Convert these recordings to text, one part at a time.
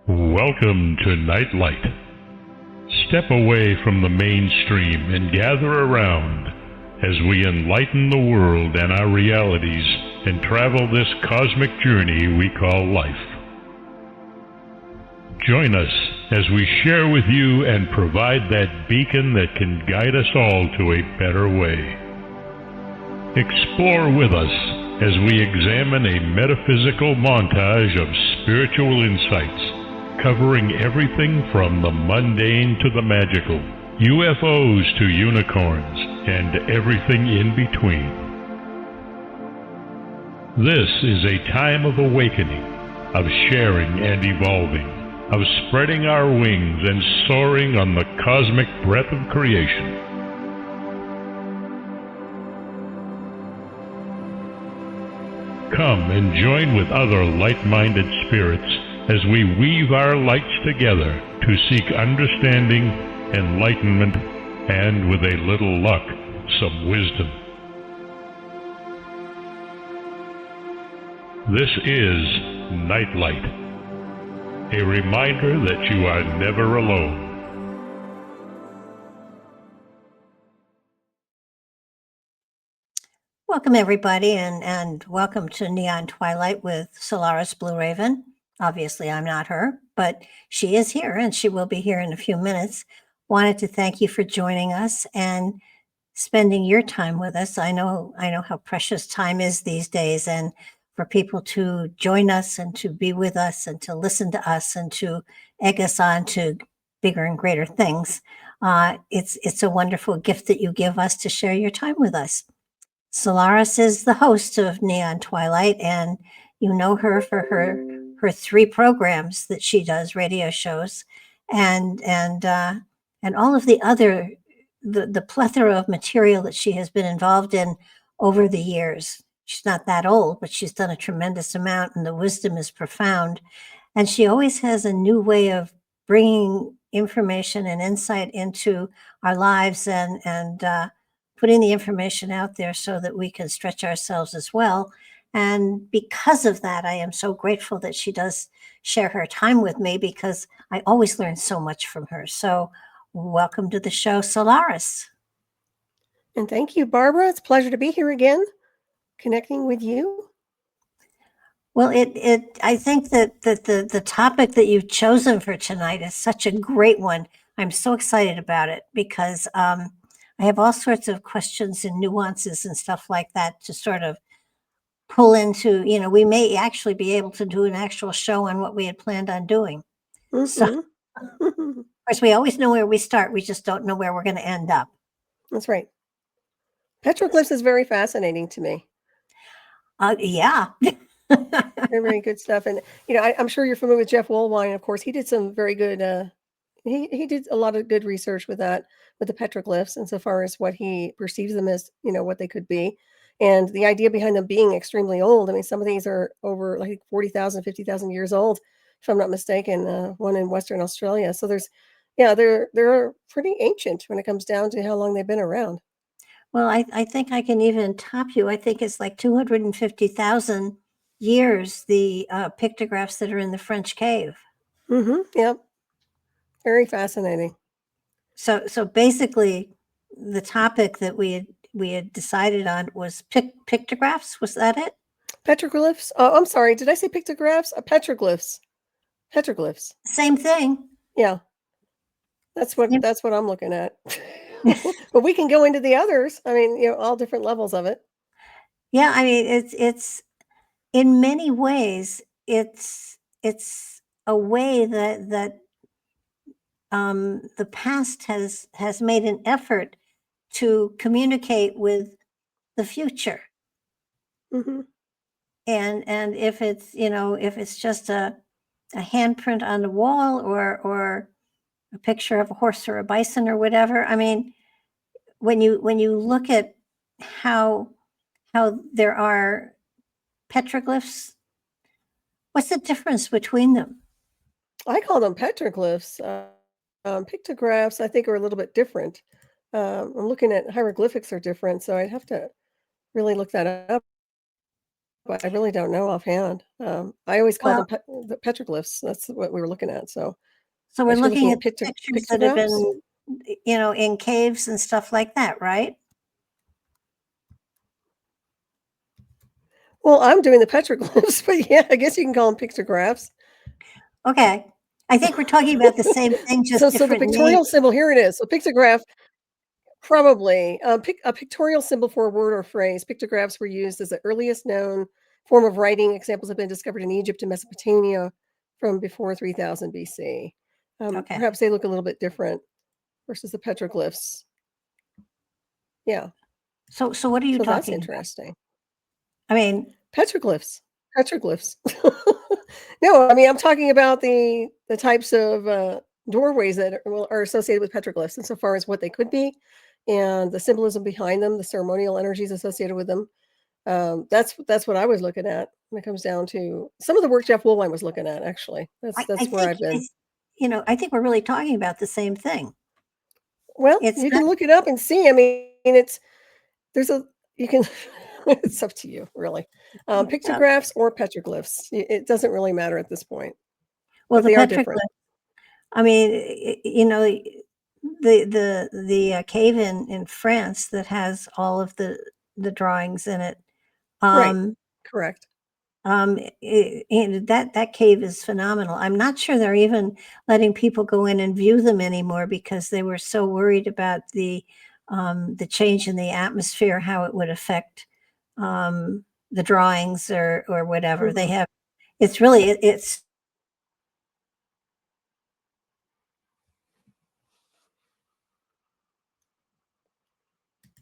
Welcome to Nightlight. Step away from the mainstream and gather around as we enlighten the world and our realities and travel this cosmic journey we call life. Join us as we share with you and provide that beacon that can guide us all to a better way. Explore with us as we examine a metaphysical montage of spiritual insights covering everything from the mundane to the magical, UFOs to unicorns, and everything in between. This is a time of awakening, of sharing and evolving, of spreading our wings and soaring on the cosmic breath of creation. Come and join with other light-minded spirits as we weave our lights together to seek understanding, enlightenment, and with a little luck, some wisdom. This is Nightlight, a reminder that you are never alone. Welcome, everybody, and welcome to Neon Twilight with Solaris BlueRaven. Obviously, I'm not her, but she is here, and she will be here in a few minutes. Wanted to thank you for joining us and spending your time with us. I know how precious time is these days, and for people to join us and to be with us and to listen to us and to egg us on to bigger and greater things. It's a wonderful gift that you give us to share your time with us. Solaris is the host of Neon Twilight, and you know her for her 3 programs that she does, radio shows, and all of the other the plethora of material that she has been involved in over the years. She's not that old, but she's done a tremendous amount, and the wisdom is profound. And she always has a new way of bringing information and insight into our lives and putting the information out there so that we can stretch ourselves as well. And because of that, I am so grateful that she does share her time with me, because I always learn so much from her. So welcome to the show, Solaris. And thank you, Barbara. It's a pleasure to be here again, connecting with you. Well, I think that the topic that you've chosen for tonight is such a great one. I'm so excited about it because I have all sorts of questions and nuances and stuff like that to sort of pull into, we may actually be able to do an actual show on what we had planned on doing. Mm-hmm. So, of course, we always know where we start. We just don't know where we're going to end up. That's right. Petroglyphs is very fascinating to me. Yeah. Very, very good stuff. And, I'm sure you're familiar with Jeff Woolwine. Of course, he did some very good, he did a lot of good research with that, with the petroglyphs, insofar as what he perceives them as, what they could be. And the idea behind them being extremely old. I mean, some of these are over like 40,000, 50,000 years old, if I'm not mistaken, one in Western Australia. So they're pretty ancient when it comes down to how long they've been around. Well, I think I can even top you. I think it's like 250,000 years, the pictographs that are in the French cave. Mm-hmm. Yep. Very fascinating. So basically, the topic that we had decided on was pictographs. Was that it? Petroglyphs. Oh, I'm sorry. Did I say pictographs? Petroglyphs. Petroglyphs. Same thing. Yeah. That's what I'm looking at. But we can go into the others. I mean, all different levels of it. Yeah, I mean, it's in many ways it's a way that the past has made an effort to communicate with the future. Mm-hmm. And if it's just a handprint on the wall or a picture of a horse or a bison or whatever, I mean, when you look at how there are petroglyphs, what's the difference between them? I call them petroglyphs. Pictographs, I think, are a little bit different. I'm looking at hieroglyphics are different, so I'd have to really look that up. I really don't know offhand. I always call Well, them the petroglyphs. That's what we were looking at. So so I we're should be looking looking at at the pictures that have pictographs. been, in caves and stuff like that, right? Well, I'm doing the petroglyphs, but yeah, I guess you can call them pictographs. Okay. I think we're talking about the same thing, just So the different pictorial names. symbol, here it is. So pictograph, probably a pictorial symbol for a word or phrase. Pictographs were used as the earliest known form of writing. Examples have been discovered in Egypt and Mesopotamia from before 3000 BC. Okay. Perhaps they look a little bit different versus the petroglyphs. Yeah, So what are you so that's talking about? interesting. I mean, Petroglyphs. Petroglyphs. No, I mean, I'm talking about the types of doorways that are associated with petroglyphs insofar as what they could be and the symbolism behind them, the ceremonial energies associated with them. That's what I was looking at when it comes down to some of the work Jeff Woolwine was looking at, actually. I That's where think I've been. I think we're really talking about the same thing. Well, It's you not can look it up and see. I mean, there's a, you can, it's up to you, really. uh, Pictographs or petroglyphs. It doesn't really matter at this point, well, but the they are different. petroglyph. I mean, the cave in France that has all of the drawings in it. Right. Um, Correct. and that cave is phenomenal. I'm not sure they're even letting people go in and view them anymore because they were so worried about the change in the atmosphere, how it would affect the drawings or whatever. They Mhm. have. It's really it's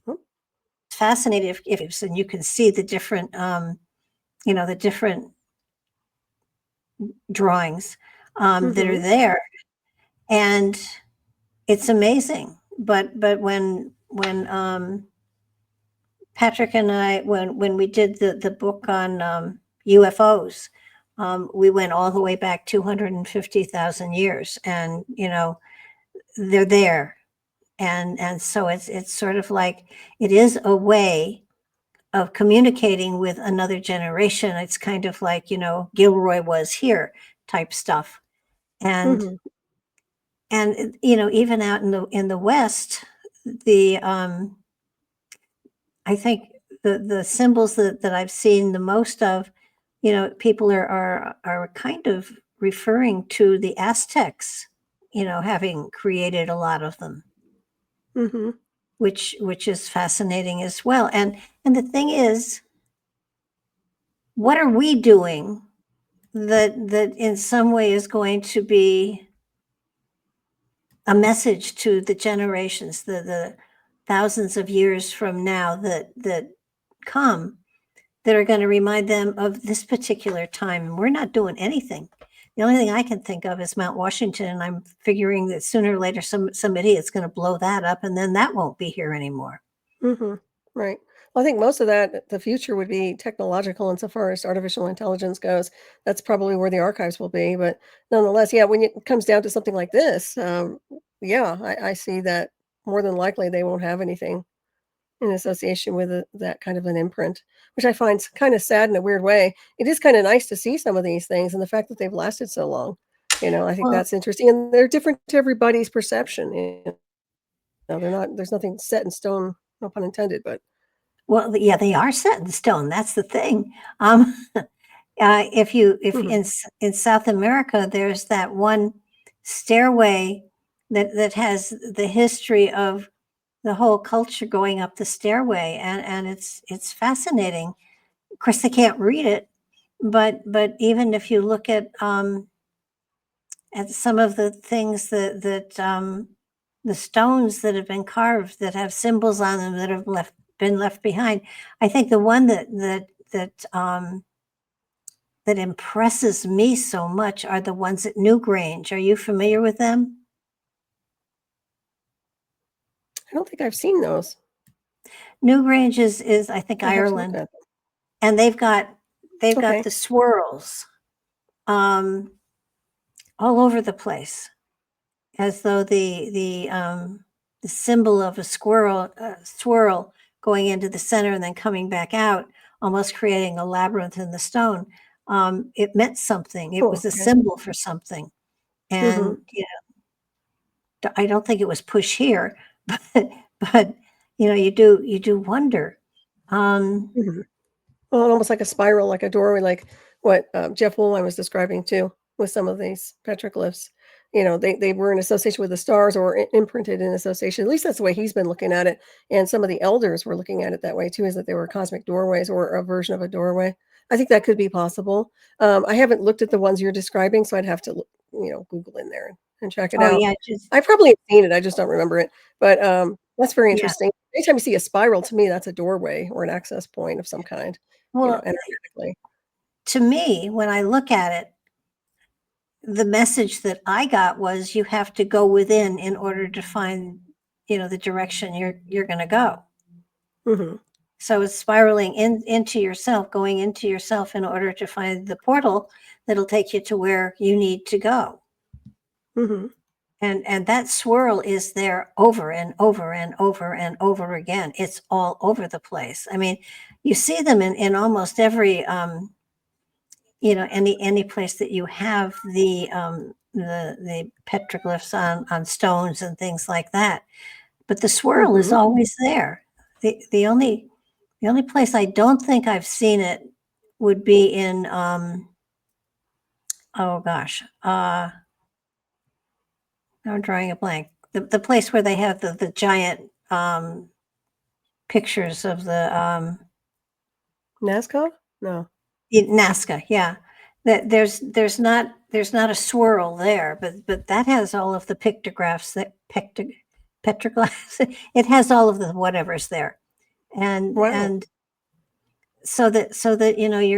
Oh, fascinating if and you can see the different the different drawings that are mhm. there, and it's amazing. But when Patrick and I, when we did the book on UFOs, we went all the way back 250,000 years, and they're there, and so it's sort of like it is a way of communicating with another generation. It's kind of like Gilroy was here type stuff, and Mhm. even out in the West, the I think the symbols that I've seen the most of, people are kind of referring to the Aztecs, having created a lot of them, Mhm. which is fascinating as well. And the thing is, what are we doing that in some way is going to be a message to the generations, the thousands of years from now that come, that are going to remind them of this particular time. And we're not doing anything. The only thing I can think of is Mount Washington, and I'm figuring that sooner or later some idiot's going to blow that up, and then that won't be here anymore. Mhm. Right. Well, I think most of that, the future would be technological insofar as artificial intelligence goes. That's probably where the archives will be. But nonetheless, yeah, when it comes down to something like this, yeah, I see that more than likely they won't have anything in association with that kind of an imprint, which I find kind of sad in a weird way. It is kind of nice to see some of these things and the fact that they've lasted so long. I think Well, that's interesting, and they're different to everybody's perception. They're not. There's nothing set in stone, no pun intended. But yeah, they are set in stone. That's the thing. If mhm, in South America, there's that one stairway that has the history of the whole culture going up the stairway, and it's fascinating. Of course, they can't read it, but even if you look at some of the things that the stones that have been carved that have symbols on them that have been left behind, I think the one that impresses me so much are the ones at Newgrange. Are you familiar with them? I don't think I've seen those. Newgrange is I think I have to look Ireland, at and they've got Okay. the swirls um, all over the place, as though the symbol of a swirl going into the center and then coming back out almost creating a labyrinth in the stone, it meant something. It Oh, was a okay. symbol for something. Mm-hmm. And I don't think it was push here, but you do wonder. Mm-hmm. Well, almost like a spiral, like a doorway, like what Jeff Woolwine was describing too, with some of these petroglyphs. They were in association with the stars or imprinted in association. At least that's the way he's been looking at it. And some of the elders were looking at it that way too, is that they were cosmic doorways or a version of a doorway. I think that could be possible. I haven't looked at the ones you're describing, so I'd have to, Google in there and check it Oh out. yeah, just I probably have seen it. I just don't remember it. But that's very yeah. interesting. Anytime you see a spiral, to me, that's a doorway or an access point of some kind, Well, energetically. to me, when I look at it, the message that I got was you have to go within in order to find, the direction you're going to go. Mhm. So it's spiraling into yourself, going into yourself in order to find the portal that'll take you to where you need to go. Mhm. And that swirl is there over and over and over and over again. It's all over the place. I mean, you see them in almost every any place that you have the petroglyphs on stones and things like that. But the swirl is Mhm. always there. The only place I don't think I've seen it would be in oh gosh, I'm drawing a blank. The place where they have the giant pictures of the NASCAR? No. Nazca, yeah. That there's not a swirl there, but that has all of the pictographs petroglyphs. It has all of the whatever's there, Wow. and so that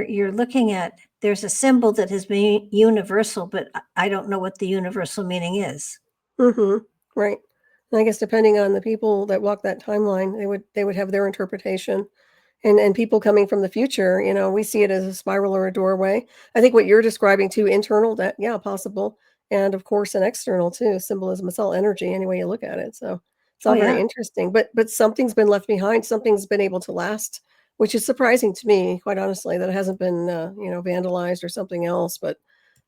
you're looking at, there's a symbol that has been universal, but I don't know what the universal meaning is. Mhm. Right. And I guess depending on the people that walk that timeline, they would have their interpretation. And people coming from the future, we see it as a spiral or a doorway. I think what you're describing too, internal, that yeah, possible. And of course an external too. Symbolism, it's all energy any way you look at it. So it's Oh all very yeah. interesting. But something's been left behind, something's been able to last, which is surprising to me, quite honestly, that it hasn't been vandalized or something else. But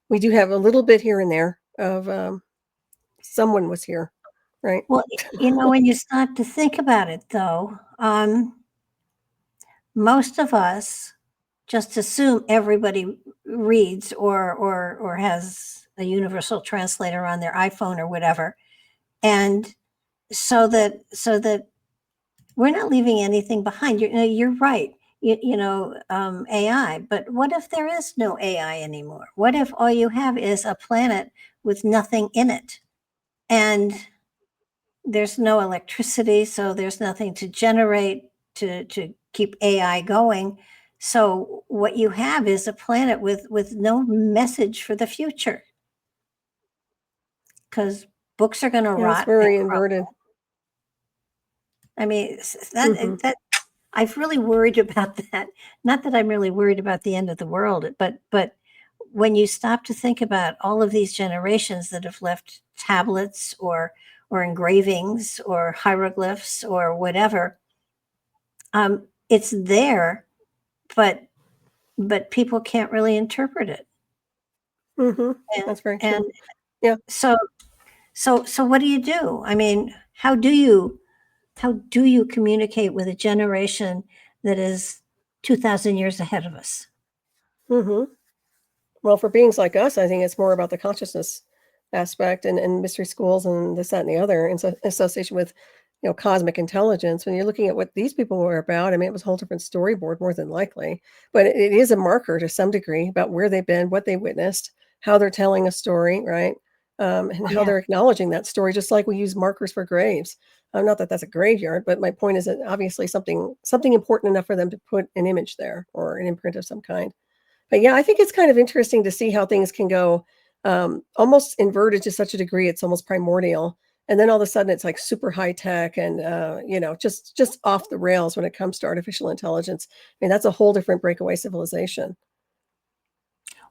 we do have a little bit here and there of someone was here, right? Well, when you start to think about it, though, most of us just assume everybody reads or has a universal translator on their iPhone or whatever, and so that we're not leaving anything behind. You're right. AI, but what if there is no AI anymore? What if all you have is a planet with nothing in it, and there's no electricity, so there's nothing to generate to keep AI going. So what you have is a planet with no message for the future, because books are going to Yeah, it's rot and very crumble. inverted. I mean, Hmm. that I've really worried about that. Not that I'm really worried about the end of the world, but when you stop to think about all of these generations that have left tablets or engravings or hieroglyphs or whatever, it's there, but people can't really interpret it. Hmm. And That's very and true. Yeah. so so what do you do? I mean, how do you communicate with a generation that is 2,000 years ahead of us? Hmm. Well, for beings like us, I think it's more about the consciousness aspect and mystery schools and this, that, and the other in association with, cosmic intelligence. When you're looking at what these people were about, I mean, it was a whole different storyboard more than likely, but it is a marker to some degree about where they've been, what they witnessed, how they're telling a story, right? And Oh, how yeah. they're acknowledging that story, just like we use markers for graves. Not that that's a graveyard, but my point is that obviously something important enough for them to put an image there or an imprint of some kind. But yeah, I think it's kind of interesting to see how things can go almost inverted to such a degree it's almost primordial, and then all of a sudden it's like super high tech and just off the rails when it comes to artificial intelligence. I mean, that's a whole different breakaway civilization.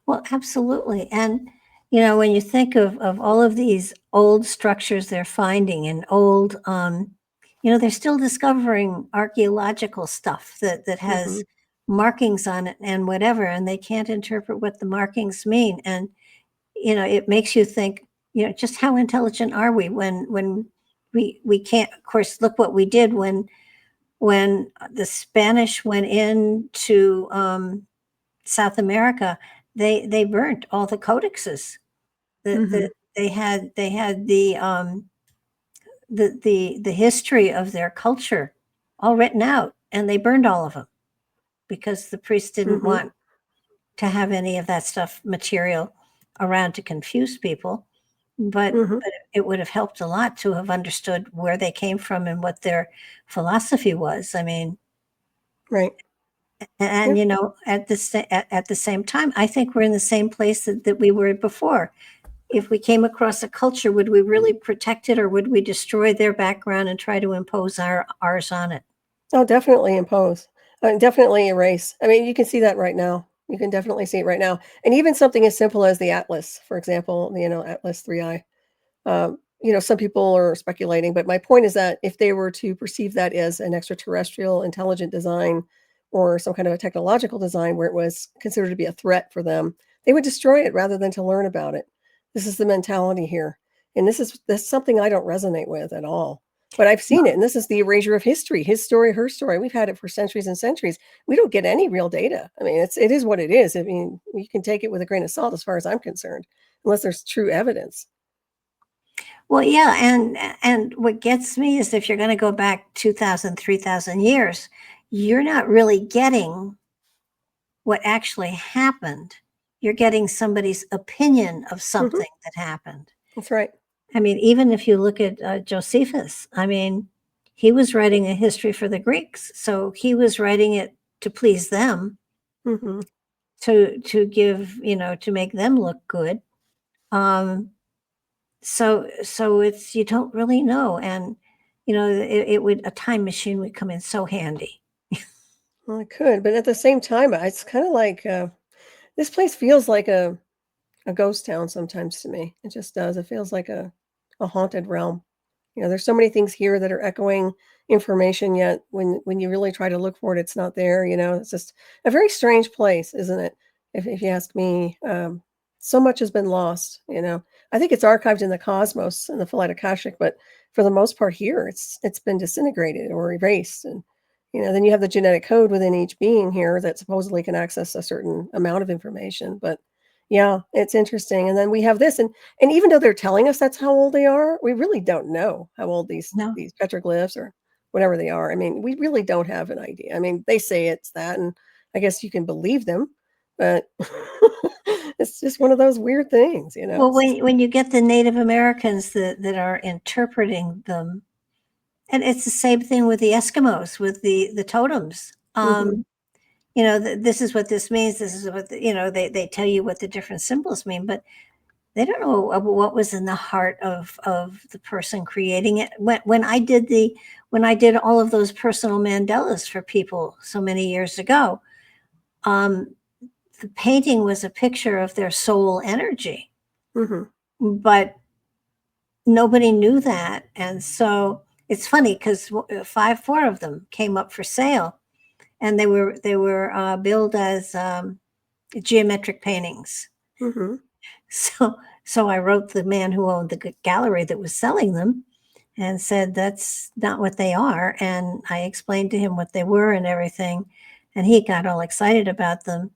Well, absolutely. And when you think of all of these old structures they're finding and old, they're still discovering archaeological stuff that Hmm. has markings on it and whatever, and they can't interpret what the markings mean. And, it makes you think, just how intelligent are we when we can't, of course, look what we did when the Spanish went into South America. They burnt all the codexes that they had the history of their culture all written out, and they burned all of them because the priests didn't want to have any of that stuff material around to confuse people. But it would have helped a lot to have understood where they came from and what their philosophy was. I mean, Right. and at the same time, I think we're in the same place that we were before. If we came across a culture, would we really protect it, or would we destroy their background and try to impose ours on it? Oh, definitely impose. Definitely erase. I mean, you can see that right now. You can definitely see it right now. And even something as simple as the Atlas, for example, Atlas 3I. Some people are speculating, but my point is that if they were to perceive that as an extraterrestrial intelligent design or some kind of a technological design where it was considered to be a threat for them, they would destroy it rather than to learn about it. This is the mentality here. And that's something I don't resonate with at all. But I've seen it, and this is the erasure of history, his story, her story. We've had it for centuries and centuries. We don't get any real data. I mean, it is what it is. I mean, you can take it with a grain of salt as far as I'm concerned, unless there's true evidence. Well, yeah, and what gets me is if you're going to go back 2,000, 3,000 years, you're not really getting what actually happened. You're getting somebody's opinion of something that happened. That's right. I mean, even if you look at Josephus, I mean, he was writing a history for the Greeks, so he was writing it to please them, to give, to make them look good. So it's, you don't really know, and a time machine would come in so handy. Well, it could, but at the same time, it's kind of like this place feels like a ghost town sometimes to me. It just does. It feels like a haunted realm. There's so many things here that are echoing information, yet when you really try to look for it, it's not there. It's just a very strange place, isn't it? If you ask me, so much has been lost. I think it's archived in the cosmos and the Phallic Akashic, but for the most part here, it's been disintegrated or erased. And then you have the genetic code within each being here that supposedly can access a certain amount of information. But yeah, it's interesting. And then we have this, and even though they're telling us that's how old they are, we really don't know how old these petroglyphs or whatever they are. I mean, we really don't have an idea. I mean, they say it's that, and I guess you can believe them, but it's just one of those weird things, Well, when you get the Native Americans that are interpreting them, and it's the same thing with the Eskimos, with the totems. This is what this means. This is what they tell you what the different symbols mean, but they don't know what was in the heart of the person creating it. When I did all of those personal mandalas for people so many years ago, the painting was a picture of their soul energy, but nobody knew that. And so it's funny because 4 of them came up for sale, and they were billed as geometric paintings. So I wrote the man who owned the gallery that was selling them and said, that's not what they are. And I explained to him what they were and everything. And he got all excited about them.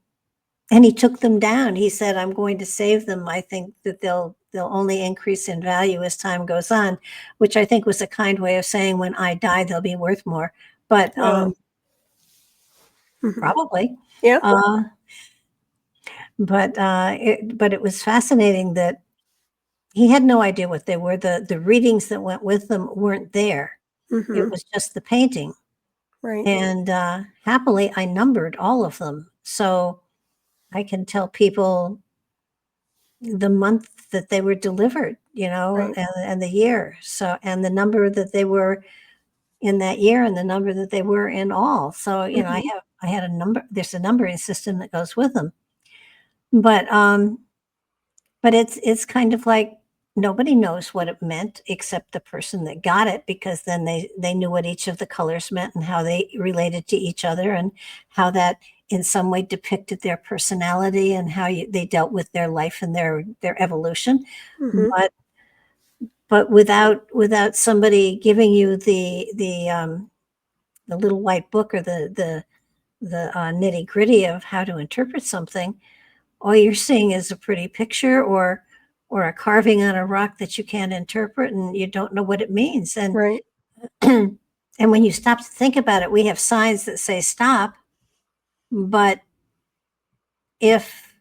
And he took them down. He said, I'm going to save them. I think that they'll only increase in value as time goes on, which I think was a kind way of saying when I die, they'll be worth more. But probably. Yeah. But it was fascinating that he had no idea what they were. The readings that went with them weren't there. It was just the painting. Right. And happily, I numbered all of them. So I can tell people the month that they were delivered, and the year. So, and the number that they were in that year and the number that they were in all. So, I had a number, there's a numbering system that goes with them. But it's kind of like nobody knows what it meant except the person that got it, because then they knew what each of the colors meant and how they related to each other and how that in some way depicted their personality and how they dealt with their life and their evolution. Hmm. But without somebody giving you the little white book or the nitty gritty of how to interpret something, all you're seeing is a pretty picture or a carving on a rock that you can't interpret and you don't know what it means. And Right. and when you stop to think about it, we have signs that say stop, but if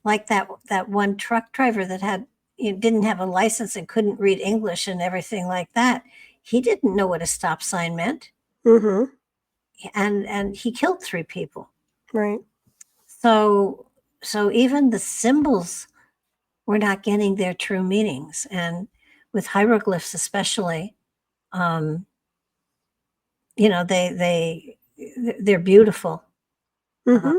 like that one truck driver that didn't have a license and couldn't read English and everything like that, he didn't know what a stop sign meant, Hmm. and he killed 3 people. Right. So even the symbols were not getting their true meanings, and with hieroglyphs especially, um, they're beautiful. Uh, Hmm.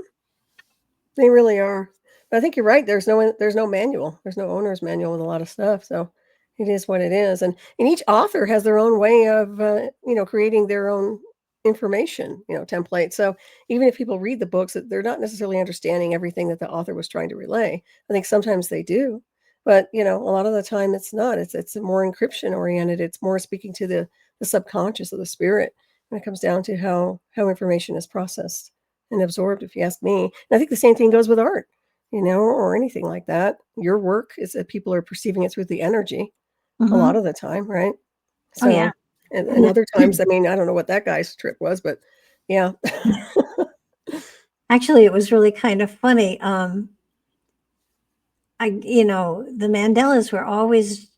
They really are. But I think you're right. There's no manual. There's no owner's manual with a lot of stuff. So it is what it is. And each author has their own way of creating their own information, template. So even if people read the books, that they're not necessarily understanding everything that the author was trying to relay. I think sometimes they do, but a lot of the time it's not. It's more encryption oriented. It's more speaking to the subconscious of the spirit when it comes down to how information is processed and absorbed, if you ask me. And I think the same thing goes with art, or anything like that. Your work is that people are perceiving it through the energy a lot mhm. of the time, right? Oh yeah. So, and other times, I mean, I don't know what that guy's trip was, but yeah. Actually, it was really kind of funny. The Mandelas were always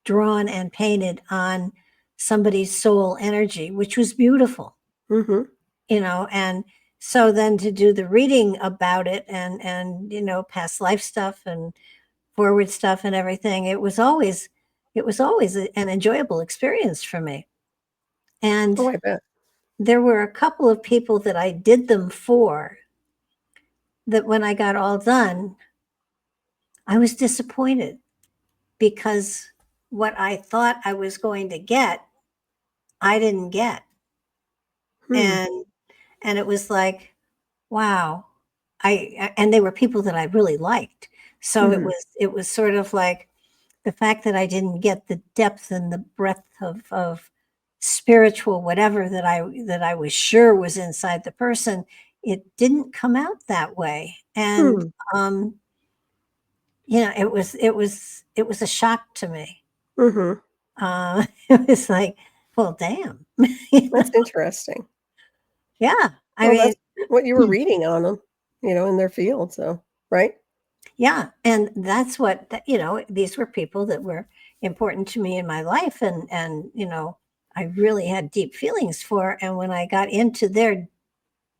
drawn and painted on somebody's soul energy, which was beautiful, Hmm. and so then to do the reading about it and past life stuff and forward stuff and everything, it was always an enjoyable experience for me. Oh, And I bet. there were a couple of people that I did them for that when I got all done, I was disappointed because what I thought I was going to get, I didn't get. Hmm. And it was like, wow. And they were people that I really liked. So it Hmm. was it was sort of like the fact that I didn't get the depth and the breadth of spiritual whatever that I was sure was inside the person, it didn't come out that way. And Hmm. um, it was a shock to me. Hmm. It was like, well, damn. You know? That's interesting. Yeah. I Well, mean, that's what you were reading on them, in their field. So, right. yeah, and that's these were people that were important to me in my life, and I really had deep feelings for. And when I got into their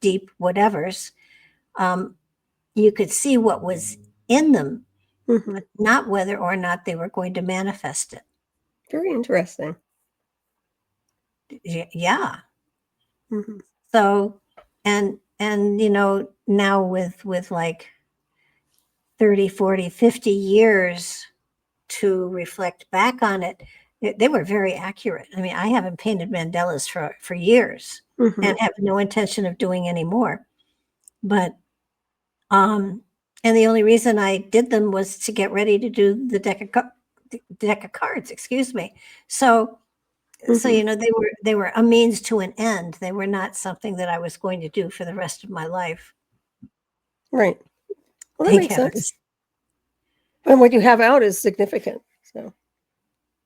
deep whatevers, um, you could see what was in them, Hmm. but not whether or not they were going to manifest it. Very interesting. Yeah. Hmm. So, and now with like 30, 40, 50 years to reflect back on it, they were very accurate. I mean, I haven't painted mandalas for years Hmm. and have no intention of doing any more. But um, and the only reason I did them was to get ready to do the deck of cards. Excuse me. So Hmm. they were a means to an end. They were not something that I was going to do for the rest of my life. Right. Well, that Thank makes sense. heavens. And what you have out is significant. So,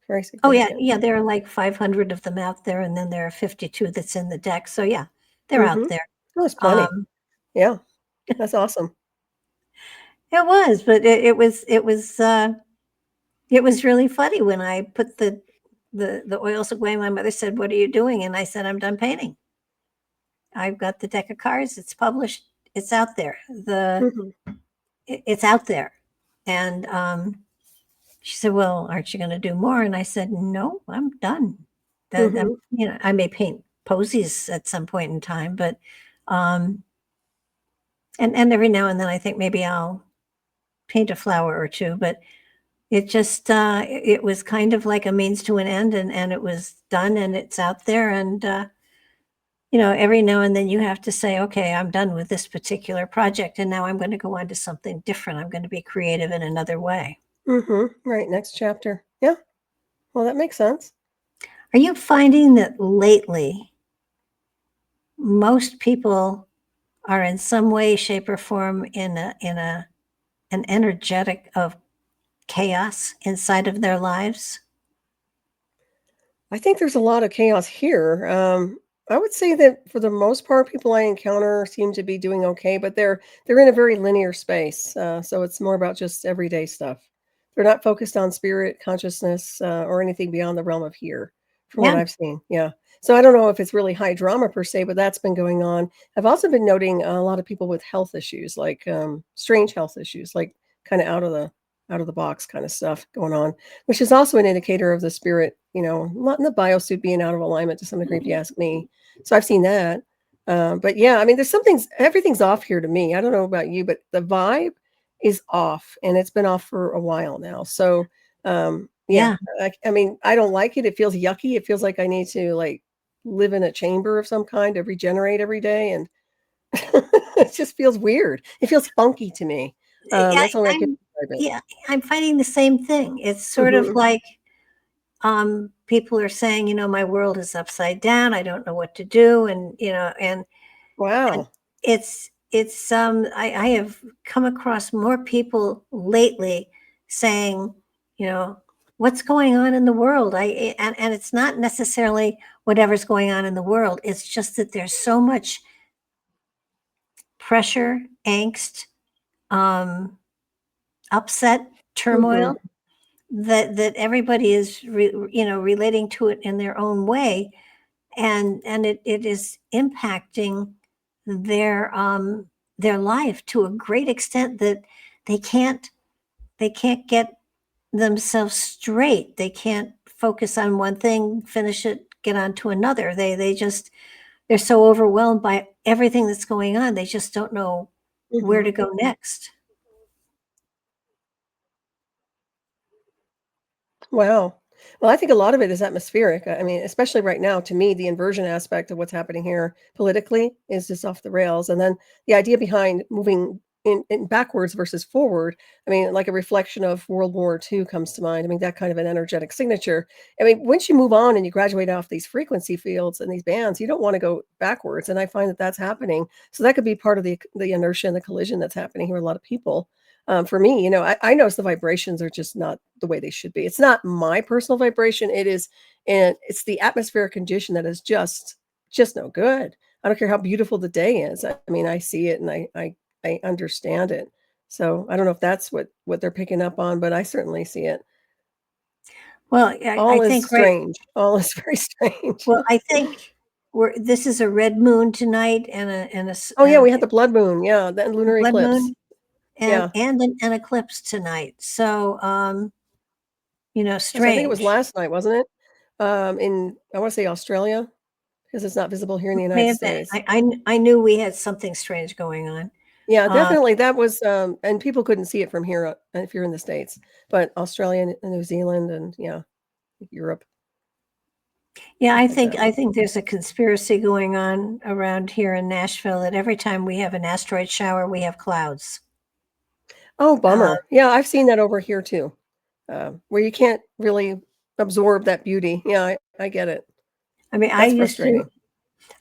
very Oh yeah, significant. yeah. There are like 500 of them out there, and then there are 52 that's in the deck. So yeah, they're out Hmm. there. Oh, it's plenty. Um, Yeah. That's awesome. it was, but it was really funny when I put the oils away. My mother said, "What are you doing?" And I said, "I'm done painting. I've got the deck of cards. It's published. It's out there. Hmm. It's out there." And she said, "Well, aren't you going to do more?" And I said, "No, I'm done. Hmm. I may paint posies at some point in time, but um, and every now and then I think maybe I'll paint a flower or two, but it was kind of like a means to an end, and it was done, and it's out there, and every now and then you have to say, okay, I'm done with this particular project, and now I'm going to go on to something different. I'm going to be creative in another way. Right. Next chapter. Yeah. Well, that makes sense. Are you finding that lately most people are in some way, shape, or form in an energetic of chaos inside of their lives? I think there's a lot of chaos here. I would say that for the most part, people I encounter seem to be doing okay, but they're in a very linear space. So it's more about just everyday stuff. They're not focused on spirit, consciousness, or anything beyond the realm of here, from what Yeah. I've seen. Yeah. So I don't know if it's really high drama per se, but that's been going on. I've also been noting a lot of people with health issues, like strange health issues, like kind of out of the box kind of stuff going on, which is also an indicator of the spirit, not in the biosuit being out of alignment to some degree, if you ask me. So I've seen that. But yeah, I mean, everything's off here to me. I don't know about you, but the vibe is off, and it's been off for a while now. So, yeah, Yeah. I mean, I don't like it. It feels yucky. It feels like I need to like live in a chamber of some kind to regenerate every day, and it just feels weird. It feels funky to me. Yeah, That's the only way I can I'm describe it. yeah, I'm finding the same thing. It's sort of Mhm. like people are saying, my world is upside down. I don't know what to do. And Wow. I have come across more people lately saying, you know, what's going on in the world? And it's not necessarily whatever's going on in the world. It's just that there's so much pressure, angst, um, upset, Mhm. turmoil that everybody is relating to it in their own way, and it is impacting their their life to a great extent that they can't they can't get themselves straight. They can't focus on one thing, finish it, get on to another. They're so overwhelmed by everything that's going on, they just don't know where Mhm. to go next. Wow. Well, I think a lot of it is atmospheric. I mean, especially right now, to me, the inversion aspect of what's happening here politically is just off the rails. And then the idea behind moving in backwards versus forward, I mean, like a reflection of World War II comes to mind. I mean, that kind of an energetic signature. I mean, once you move on and you graduate off these frequency fields and these bands, you don't want to go backwards. And I find that that's happening. So that could be part of the inertia and the collision that's happening here with a lot of people. For me, I notice the vibrations are just not the way they should be. It's not my personal vibration. And it's the atmospheric condition that is just no good. I don't care how beautiful the day is. I mean, I see it and I understand it. So I don't know if that's what they're picking up on, but I certainly see it. Well, I All is think right. strange. All is very strange. Well, I think this is a red moon tonight Oh yeah, we had the blood moon. Yeah, the lunar blood eclipse. moon and Yeah. an eclipse tonight. So, Yes, I think it was strange. last night, wasn't it? In I want to say Australia, because it's not visible here in the May United have been. States. I knew we had something strange going on. Yeah, Uh, definitely. That was, and people couldn't see it from here, if you're in the States, but Australia and New Zealand and yeah, Europe, yeah, stuff like that. I think there's a conspiracy going on around here in Nashville that every time we have an asteroid shower, we have clouds. Oh, Uh, bummer. Yeah, I've seen that over here too, where you can't really absorb that beauty. Yeah, I get it. I mean, That's frustrating.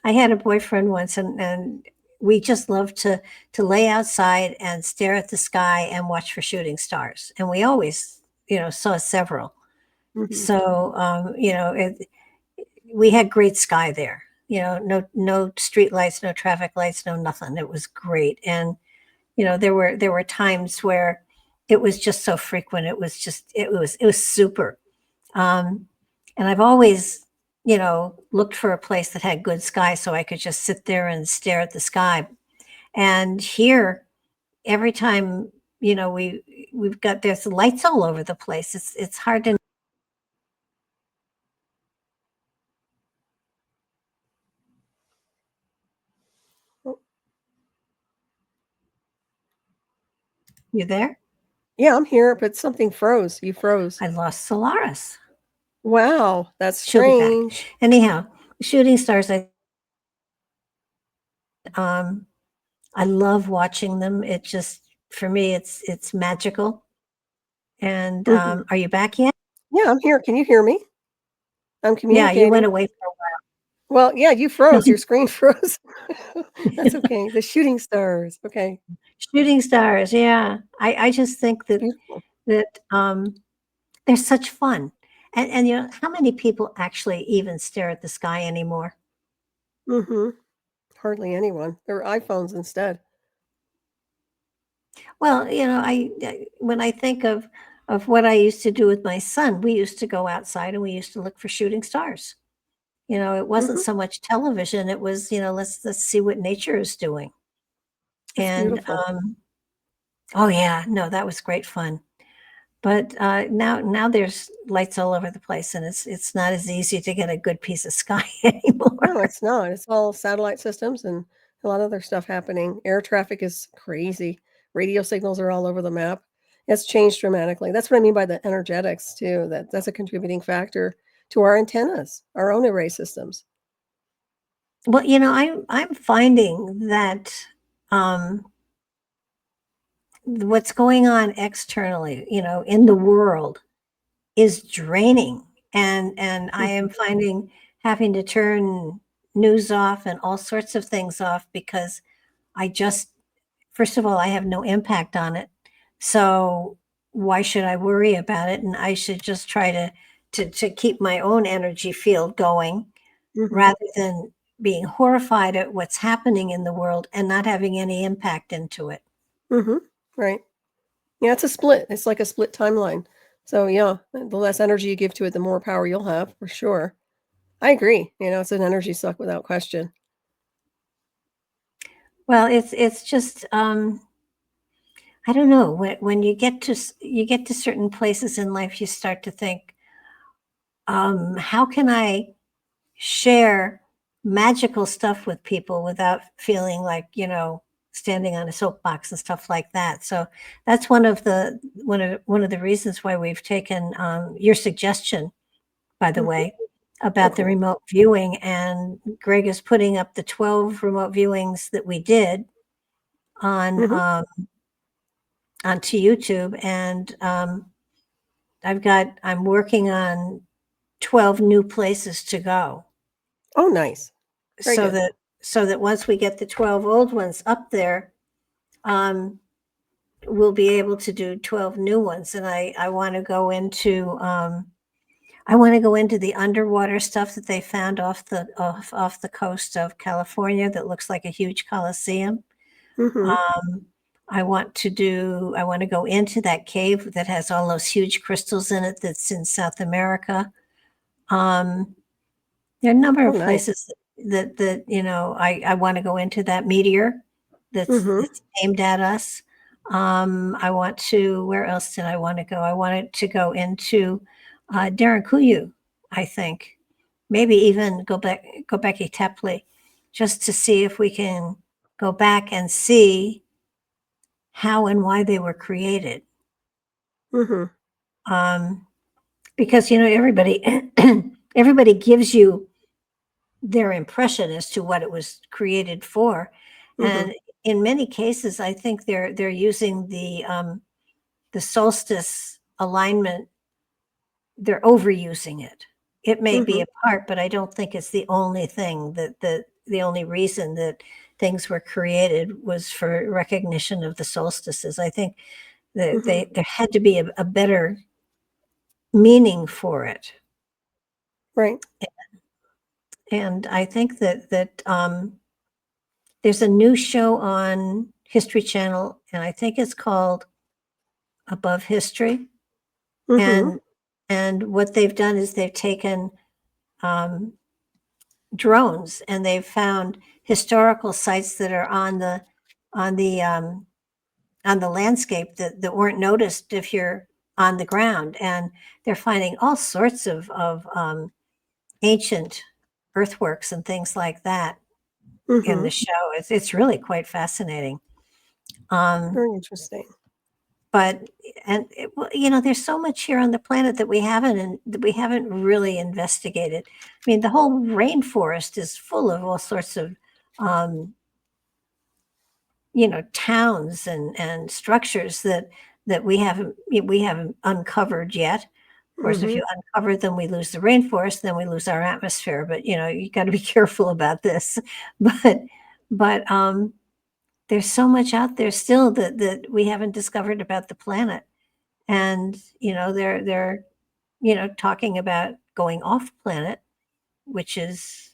I had a boyfriend once, and we just loved to lay outside and stare at the sky and watch for shooting stars. And we always, saw several. Mhm. So, we had great sky there. No street lights, no traffic lights, no nothing. It was great. And there were times where it was just so frequent. It was super. Um, and I've always, looked for a place that had good sky so I could just sit there and stare at the sky. And here, every time, we've got there's lights all over the place. It's hard to. Oh, You there? yeah, I'm here, but something froze. You froze. I lost Solaris. Wow, that's She'll be back. strange. Anyhow, shooting stars, I um, I love watching them. It just, for me, it's magical. And Mhm. are you back yet? Yeah, I'm here. Can you hear me? I'm Yeah, you went communicating. away for Well, yeah, you a while. froze. Your screen froze. That's okay. The shooting stars. Okay. Shooting stars, yeah. I just think It's that beautiful. that they're such fun. And you know, how many people actually even stare at the sky anymore? Mhm. Hardly anyone. They're iPhones instead. Well, you know, when I think of what I used to do with my son, we used to go outside and we used to look for shooting stars. You know, it wasn't Mhm. so much television, it was, you know, let's see what nature is doing. It's And beautiful. oh yeah, no, that was great fun. But now there's lights all over the place, and it's not as easy to get a good piece of sky No, anymore. it's not. It's all satellite systems and a lot of other stuff happening. Air traffic is crazy. Radio signals are all over the map. It's changed dramatically. That's what I mean by the energetics too. That's a contributing factor to our antennas, our own array systems. Well, you know, I'm finding that um, what's going on externally, you know, in the world is draining, and I am Mhm. finding having to turn news off and all sorts of things off because I just first of all, I have no impact on it. So why should I worry about it? And I should just try to keep my own energy field going Mhm. rather than being horrified at what's happening in the world and not having any impact into it. Mhm. Right. Yeah, it's a split. It's like a split timeline. So yeah, the less energy you give to it, the more power you'll have for sure. I agree. It's an energy suck without question. Well, it's just I don't know when you get you get to certain places in life, you start to think, how can I share magical stuff with people without feeling like, you know, standing on a soapbox and stuff like that. So that's one of the reasons why we've taken your suggestion, by the Mhm. way, Oh, about the cool. remote viewing. And Greg is putting up the 12 remote viewings that we did on Mhm. onto YouTube. And I'm working on 12 new places to go. Oh, nice. Very so good. that so that once we get the 12 old ones up there, um, we'll be able to do 12 new ones. And I want to go into the underwater stuff that they found off the coast of California that looks like a huge coliseum. Mhm. um, I want to go into that cave that has all those huge crystals in it that's in South America. um, There are a number Oh, of nice. places that you know, I wanna go into that meteor Mhm. that's aimed at us. I want to where else did I wanna go? I wanted to go into, Derinkuyu, I think. Maybe even Gobekli Tepe, just to see if we can go back and see how and why they were created. Mhm. Um, because, you know, everybody gives you their impression as to what it was created for. Mhm. And in many cases, I think they're using the solstice alignment. They're overusing it. It may be Mhm. a part, but I don't think it's the only thing the only reason that things were created was for recognition of the solstices. I think that Mhm. there had to be a better meaning for it. Right. And I think that there's a new show on History Channel, and I think it's called Above History. Mhm. And what they've done is they've taken um, drones and they've found historical sites that are on the um, on the landscape that weren't noticed if you're on the ground. And they're finding all sorts of ancient earthworks and things like that in the Mhm. show. It's really quite fascinating. Um, Very interesting. but well, you know, there's so much here on the planet that we haven't really investigated. I mean, the whole rainforest is full of all sorts of um, towns and structures that we haven't uncovered yet. Of course, if you uncover them, we lose the rainforest, then we lose our atmosphere. But you got to be careful about this. But there's so much out there still that we haven't discovered about the planet, and they're talking about going off planet, which is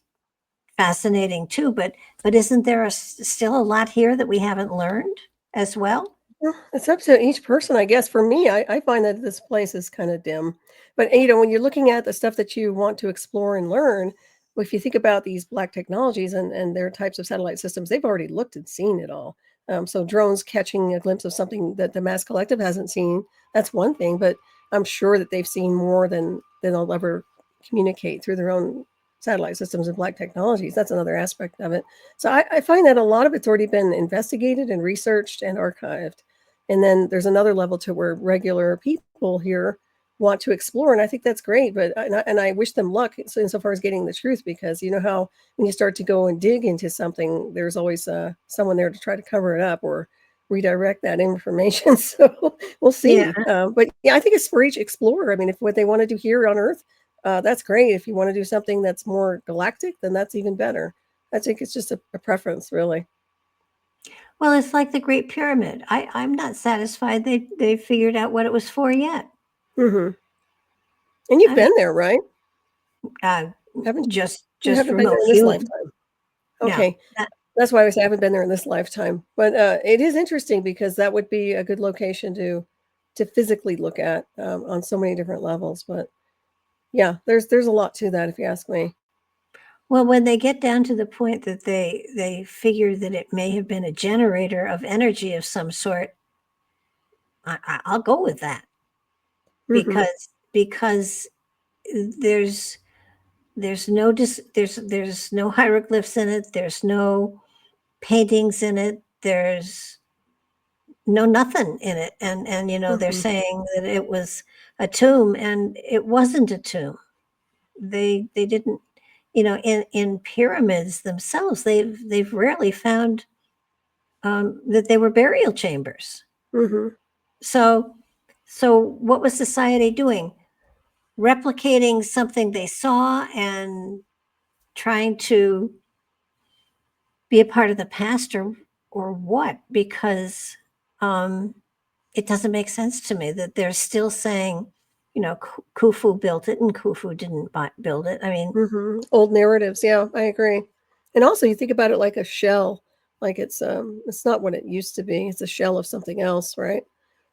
fascinating too. But isn't there still a lot here that we haven't learned as well? Well, it's up to each person, I guess. For me, I find that this place is kind of dim. But when you're looking at the stuff that you want to explore and learn, well, if you think about these black technologies and their types of satellite systems, they've already looked and seen it all. So drones catching a glimpse of something that the mass collective hasn't seen, that's one thing. But I'm sure that they've seen more than they'll ever communicate through their own satellite systems and black technologies. That's another aspect of it. So I find that a lot of it's already been investigated and researched and archived. And then there's another level to where regular people here want to explore. And I think that's great. But I wish them luck insofar as getting the truth, because you know how when you start to go and dig into something, there's always someone there to try to cover it up or redirect that information. So we'll see. Yeah. But yeah, I think it's for each explorer. I mean, if what they want to do here on Earth, that's great. If you want to do something that's more galactic, then that's even better. I think it's just a preference, really. Well, it's like the Great Pyramid. I'm not satisfied they figured out what it was for yet. And you've I been mean, there, right? haven't just You haven't been remote there in this viewing. lifetime. No, Okay. That's why I say I haven't been there in this lifetime. But it is interesting because that would be a good location to physically look at on so many different levels. But yeah, there's a lot to that, if you ask me. well, when they get down to the point that they figure that it may have been a generator of energy of some sort, I'll go with that, because there's no hieroglyphs in it. There's no paintings in it. There's no nothing in it. And they're saying that it was a tomb, and it wasn't a tomb. They didn't, in pyramids themselves, they've rarely found that they were burial chambers. So what was society doing? Replicating something they saw and trying to be a part of the past, or what? Because it doesn't make sense to me that they're still saying, Khufu built it and Khufu didn't build it. I mean, old narratives. Yeah, I agree. And also, you think about it like a shell, like it's not what it used to be. It's a shell of something else, right?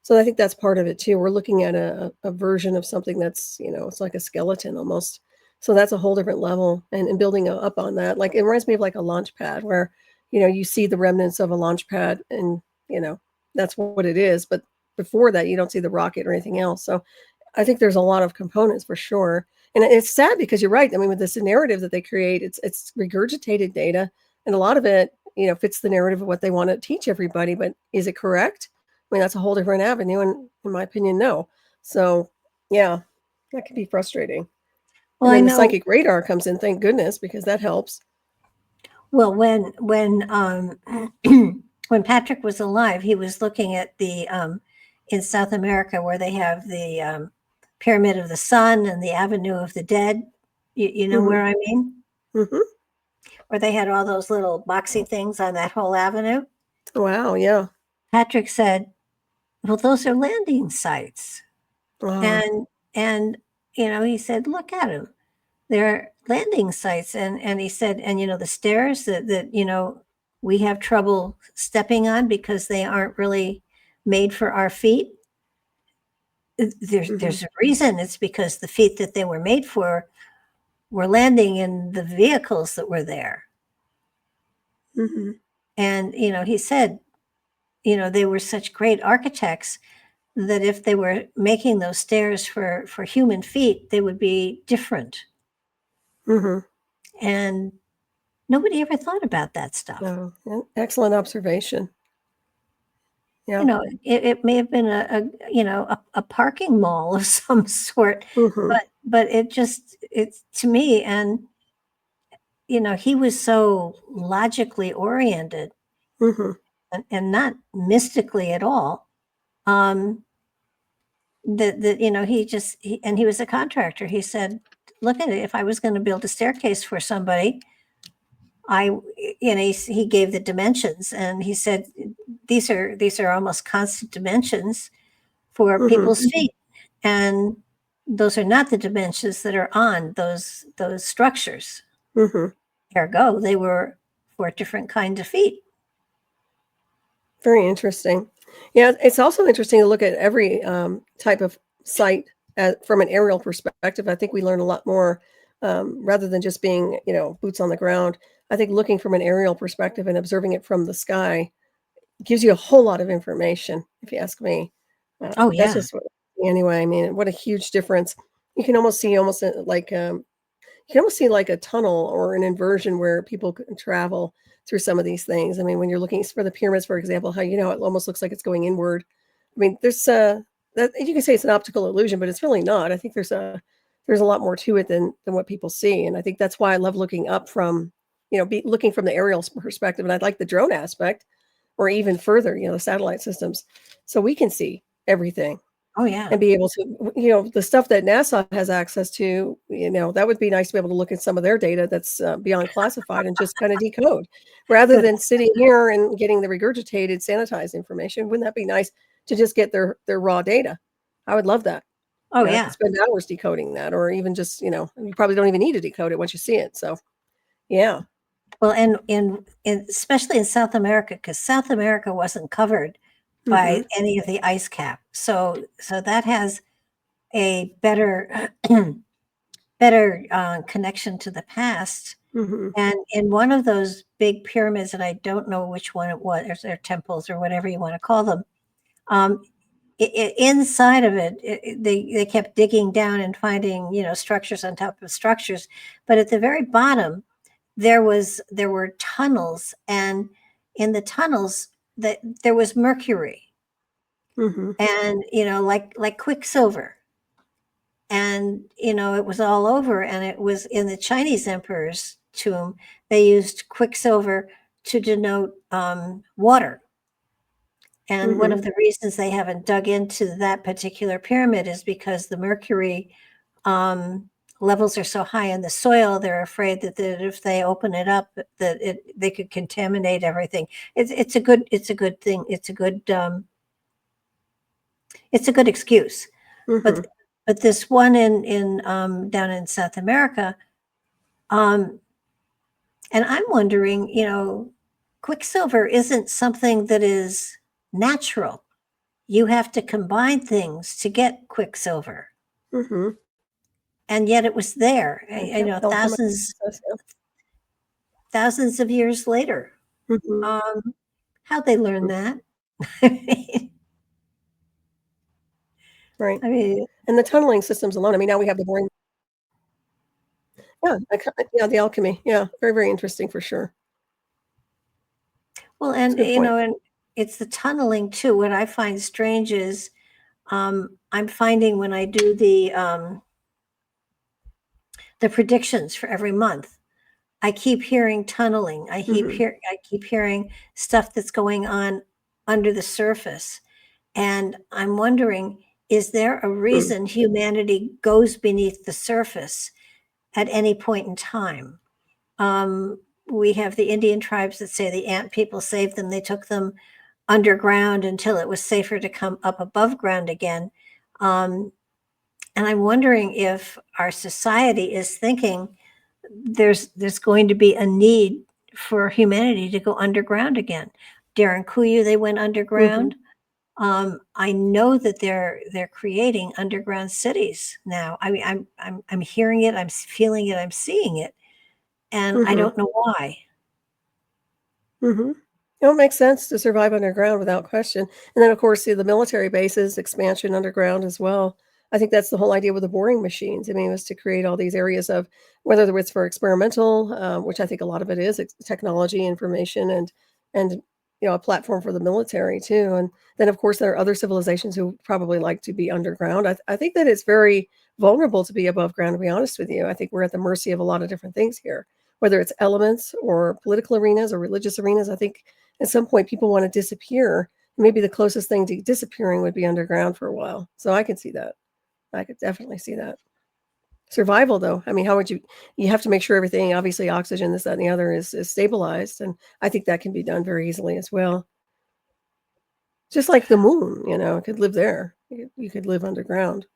So I think that's part of it too. We're looking at a version of something that's, it's like a skeleton almost. So that's a whole different level, and building up on that. Like it reminds me of like a launch pad where, you see the remnants of a launch pad, and that's what it is. But before that, you don't see the rocket or anything else. So I think there's a lot of components for sure. And it's sad because you're right. I mean, with this narrative that they create, it's regurgitated data, and a lot of it, fits the narrative of what they want to teach everybody. But is it correct? I mean, that's a whole different avenue, and in my opinion, no. So, yeah, that can be frustrating. Well, and then I the know. psychic radar comes in, thank goodness, because that helps. Well, when when Patrick was alive, he was looking at the in South America where they have the Pyramid of the Sun and the Avenue of the Dead. You know where I mean? Where they had all those little boxy things on that whole avenue. Wow, yeah. Patrick said, "Well, those are landing sites," and he said, "Look at them. They're landing sites." And he said, and the stairs that we have trouble stepping on because they aren't really made for our feet. There's a reason. It's because the feet that they were made for were landing in the vehicles that were there. And he said, they were such great architects that if they were making those stairs for human feet, they would be different. And nobody ever thought about that stuff. Oh, excellent observation. Yeah. It may have been a parking mall of some sort, but it's to me, and he was so logically oriented. and not mystically at all. That you know, and he was a contractor. He said, "Look at it. If I was going to build a staircase for somebody, he gave the dimensions, and he said these are almost constant dimensions for Mm-hmm. people's feet, and those are not the dimensions that are on those structures. Mm-hmm. Ergo, they were for different kinds of feet." Very interesting. Yeah, it's also interesting to look at every type of site from an aerial perspective. I think we learn a lot more rather than just being, boots on the ground. I think looking from an aerial perspective and observing it from the sky gives you a whole lot of information, if you ask me. Oh That's yeah. just anyway. I mean, what a huge difference! You can almost see you can almost see like a tunnel or an inversion where people can travel through some of these things. I mean, when you're looking for the pyramids, for example, how it almost looks like it's going inward. I mean, there's that you can say it's an optical illusion, but it's really not. I think there's a lot more to it than what people see, and I think that's why I love looking up from looking from the aerial perspective, and I'd like the drone aspect, or even further, the satellite systems, so we can see everything Oh yeah. and be able to, the stuff that NASA has access to, that would be nice to be able to look at some of their data that's beyond classified and just kind of decode rather than sitting here and getting the regurgitated, sanitized information. Wouldn't that be nice to just get their raw data? I would love that. Oh I yeah. could spend hours decoding that, or even just, you probably don't even need to decode it once you see it. So, yeah. Well, and especially in South America, because South America wasn't covered by Mm-hmm. any of the ice cap, so that has a better connection to the past. Mm-hmm. And in one of those big pyramids, and I don't know which one it was, or temples, or whatever you want to call them, inside of it, they kept digging down and finding structures on top of structures, but at the very bottom there were tunnels, and in the tunnels that there was mercury, Mm-hmm. and like quicksilver, and it was all over, and it was in the Chinese emperor's tomb. They used quicksilver to denote water. And one Mm-hmm. of the reasons they haven't dug into that particular pyramid is because the mercury levels are so high in the soil. They're afraid that if they open it up, that they could contaminate everything. It's a good thing. It's a good excuse. Mm-hmm. But this one in down in South America, and I'm wondering, quicksilver isn't something that is natural. You have to combine things to get quicksilver, Mm-hmm. and yet it was there. Yep. Alchemy. Thousands of years later. Mm-hmm. How'd they learn that? I Right. mean, And the tunneling systems alone. I mean, now we have the boring. Yeah, yeah, the alchemy. Yeah, very, very interesting for sure. well, That's a and good point. and it's the tunneling too. What I find strange is I'm finding when I do the predictions for every month, I keep hearing tunneling. I Mhm. keep hearing stuff that's going on under the surface. And I'm wondering, is there a Mm. reason humanity goes beneath the surface at any point in time? We have the Indian tribes that say the ant people saved them. They took them underground until it was safer to come up above ground again. Um, and I'm wondering if our society is thinking there's going to be a need for humanity to go underground again. Darren Kuyu, they went Mhm. underground. I know that they're creating underground cities now. I mean, I'm hearing it, I'm feeling it, I'm seeing it, and I Mhm. don't know why. Mhm. It makes sense to survive underground without question. And then, of course, the military bases, expansion underground as well. I think that's the whole idea with the boring machines. I mean, it was to create all these areas of whether it's for experimental, which I think a lot of it is technology, information, and a platform for the military too. And then, of course, there are other civilizations who probably like to be underground. I think that it's very vulnerable to be above ground. To be honest with you, I think we're at the mercy of a lot of different things here, whether it's elements or political arenas or religious arenas. I think at some point people want to disappear. Maybe the closest thing to disappearing would be underground for a while. So I could see that. I could definitely see that. Survival, though. I mean, how would you have to make sure everything, obviously oxygen, this, that, and the other is stabilized. And I think that can be done very easily as well. Just like the moon, it could live there. You could live underground.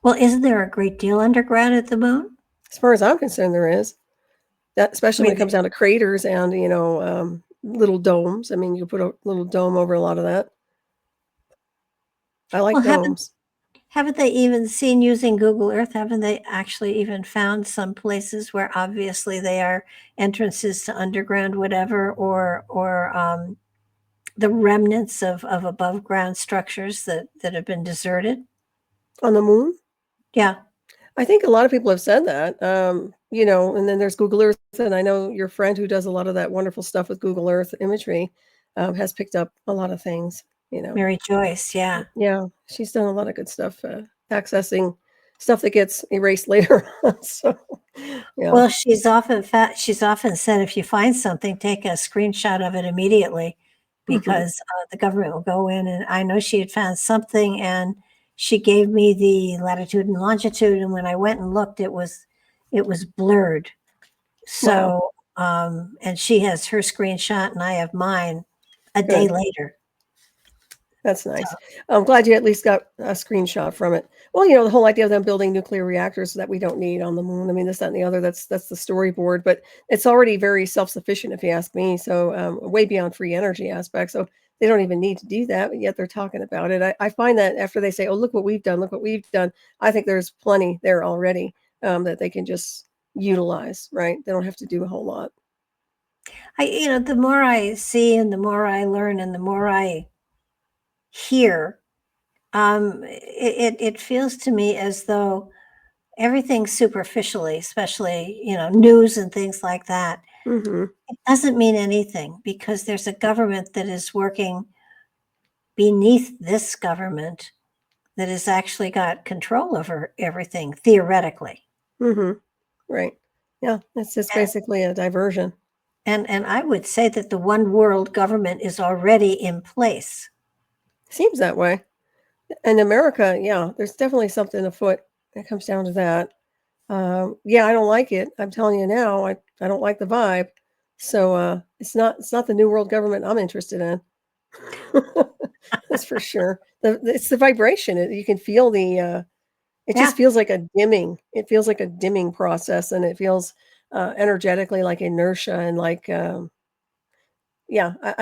Well, isn't there a great deal underground at the moon? As far as I'm concerned, there is. That, especially when it comes down to craters and, little domes. I mean, you put a little dome over a lot of that. I like domes. Haven't they even seen, using Google Earth, haven't they actually even found some places where obviously they are entrances to underground whatever, or the remnants of above ground structures that have been deserted? On the moon? Yeah. I think a lot of people have said that, and then there's Google Earth, and I know your friend who does a lot of that wonderful stuff with Google Earth imagery has picked up a lot of things, Mary Joyce, yeah. Yeah, she's done a lot of good stuff, accessing stuff that gets erased later on, so, yeah. Well, she's often said, if you find something, take a screenshot of it immediately, because the government will go in, and I know she had found something, and she gave me the latitude and longitude, and when I went and looked, it was blurred. So, and she has her screenshot, and I have mine a day later. That's nice. I'm glad you at least got a screenshot from it. Well, the whole idea of them building nuclear reactors that we don't need on the moon. I mean, this, that, and the other, that's the storyboard, but it's already very self-sufficient, if you ask me. So way beyond free energy aspect. So they don't even need to do that, but yet they're talking about it. I find that after they say, oh, look what we've done, I think there's plenty there already that they can just utilize, right? They don't have to do a whole lot. The more I see and the more I learn and the more I hear, it feels to me as though everything superficially, especially, news and things like that, it doesn't mean anything, because there's a government that is working beneath this government that has actually got control over everything, theoretically. Right. Yeah, it's just basically a diversion. And I would say that the one world government is already in place. Seems that way. In America, yeah, there's definitely something afoot that comes down to that. Yeah, I don't like it. I'm telling you now, I don't like the vibe. So it's not the new world government I'm interested in. That's for sure. It's the vibration. You can feel it just feels like a dimming. It feels like a dimming process, and it feels energetically like inertia and like I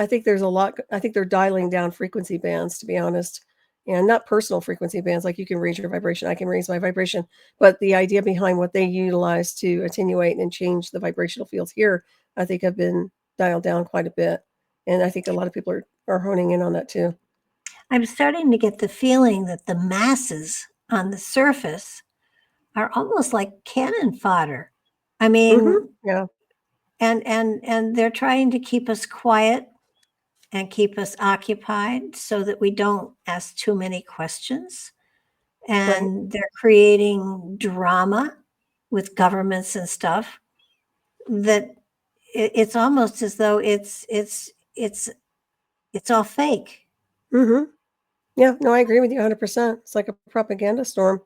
think there's a lot. I think they're dialing down frequency bands, to be honest, and not personal frequency bands. Like you can raise your vibration, I can raise my vibration, but the idea behind what they utilize to attenuate and change the vibrational fields here, I think have been dialed down quite a bit, and I think a lot of people are honing in on that too. I'm starting to get the feeling that the masses on the surface are almost like cannon fodder. I mean, yeah. And they're trying to keep us quiet and keep us occupied so that we don't ask too many questions. And they're creating drama with governments and stuff that it's almost as though it's all fake. Yeah, no, I agree with you 100%. It's like a propaganda storm.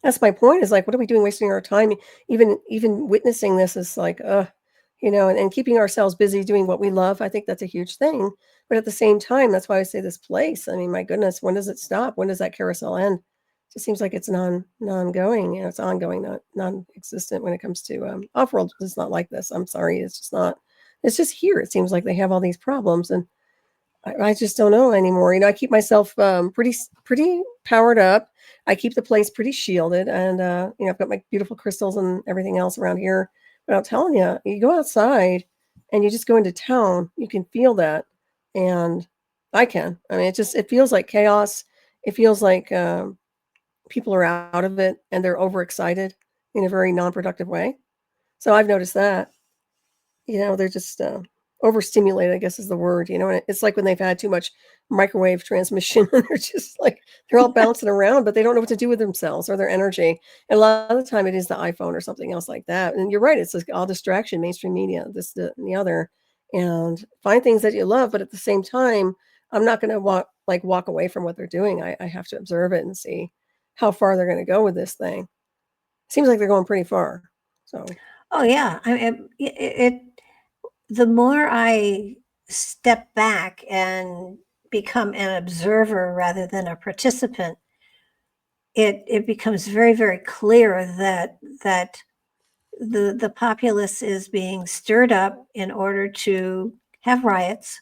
That's my point, is like, what are we doing wasting our time? Even witnessing this is like, and keeping ourselves busy doing what we love. I think that's a huge thing. But at the same time, that's why I say this place. I mean, my goodness, when does it stop? When does that carousel end? It just seems like it's non-going. It's ongoing, not non-existent when it comes to off-world. It's not like this. I'm sorry. It's just not. It's just here. It seems like they have all these problems, and I just don't know anymore. I keep myself pretty powered up. I keep the place pretty shielded, and I've got my beautiful crystals and everything else around here. But I'm telling you, you go outside and you just go into town, you can feel that, and I can. I mean, it feels like chaos. It feels like people are out of it and they're overexcited in a very non-productive way. So I've noticed that. They're just overstimulated, I guess is the word, and it's like when they've had too much microwave transmission and they're all bouncing around, but they don't know what to do with themselves or their energy. And a lot of the time it is the iPhone or something else like that. And you're right. It's like all distraction, mainstream media, this, and the other. and find things that you love. But at the same time, I'm not going to walk away from what they're doing. I have to observe it and see how far they're going to go with this thing. Seems like they're going pretty far. So, Oh yeah, I mean, the more I step back and become an observer rather than a participant, it becomes very, very clear that the populace is being stirred up in order to have riots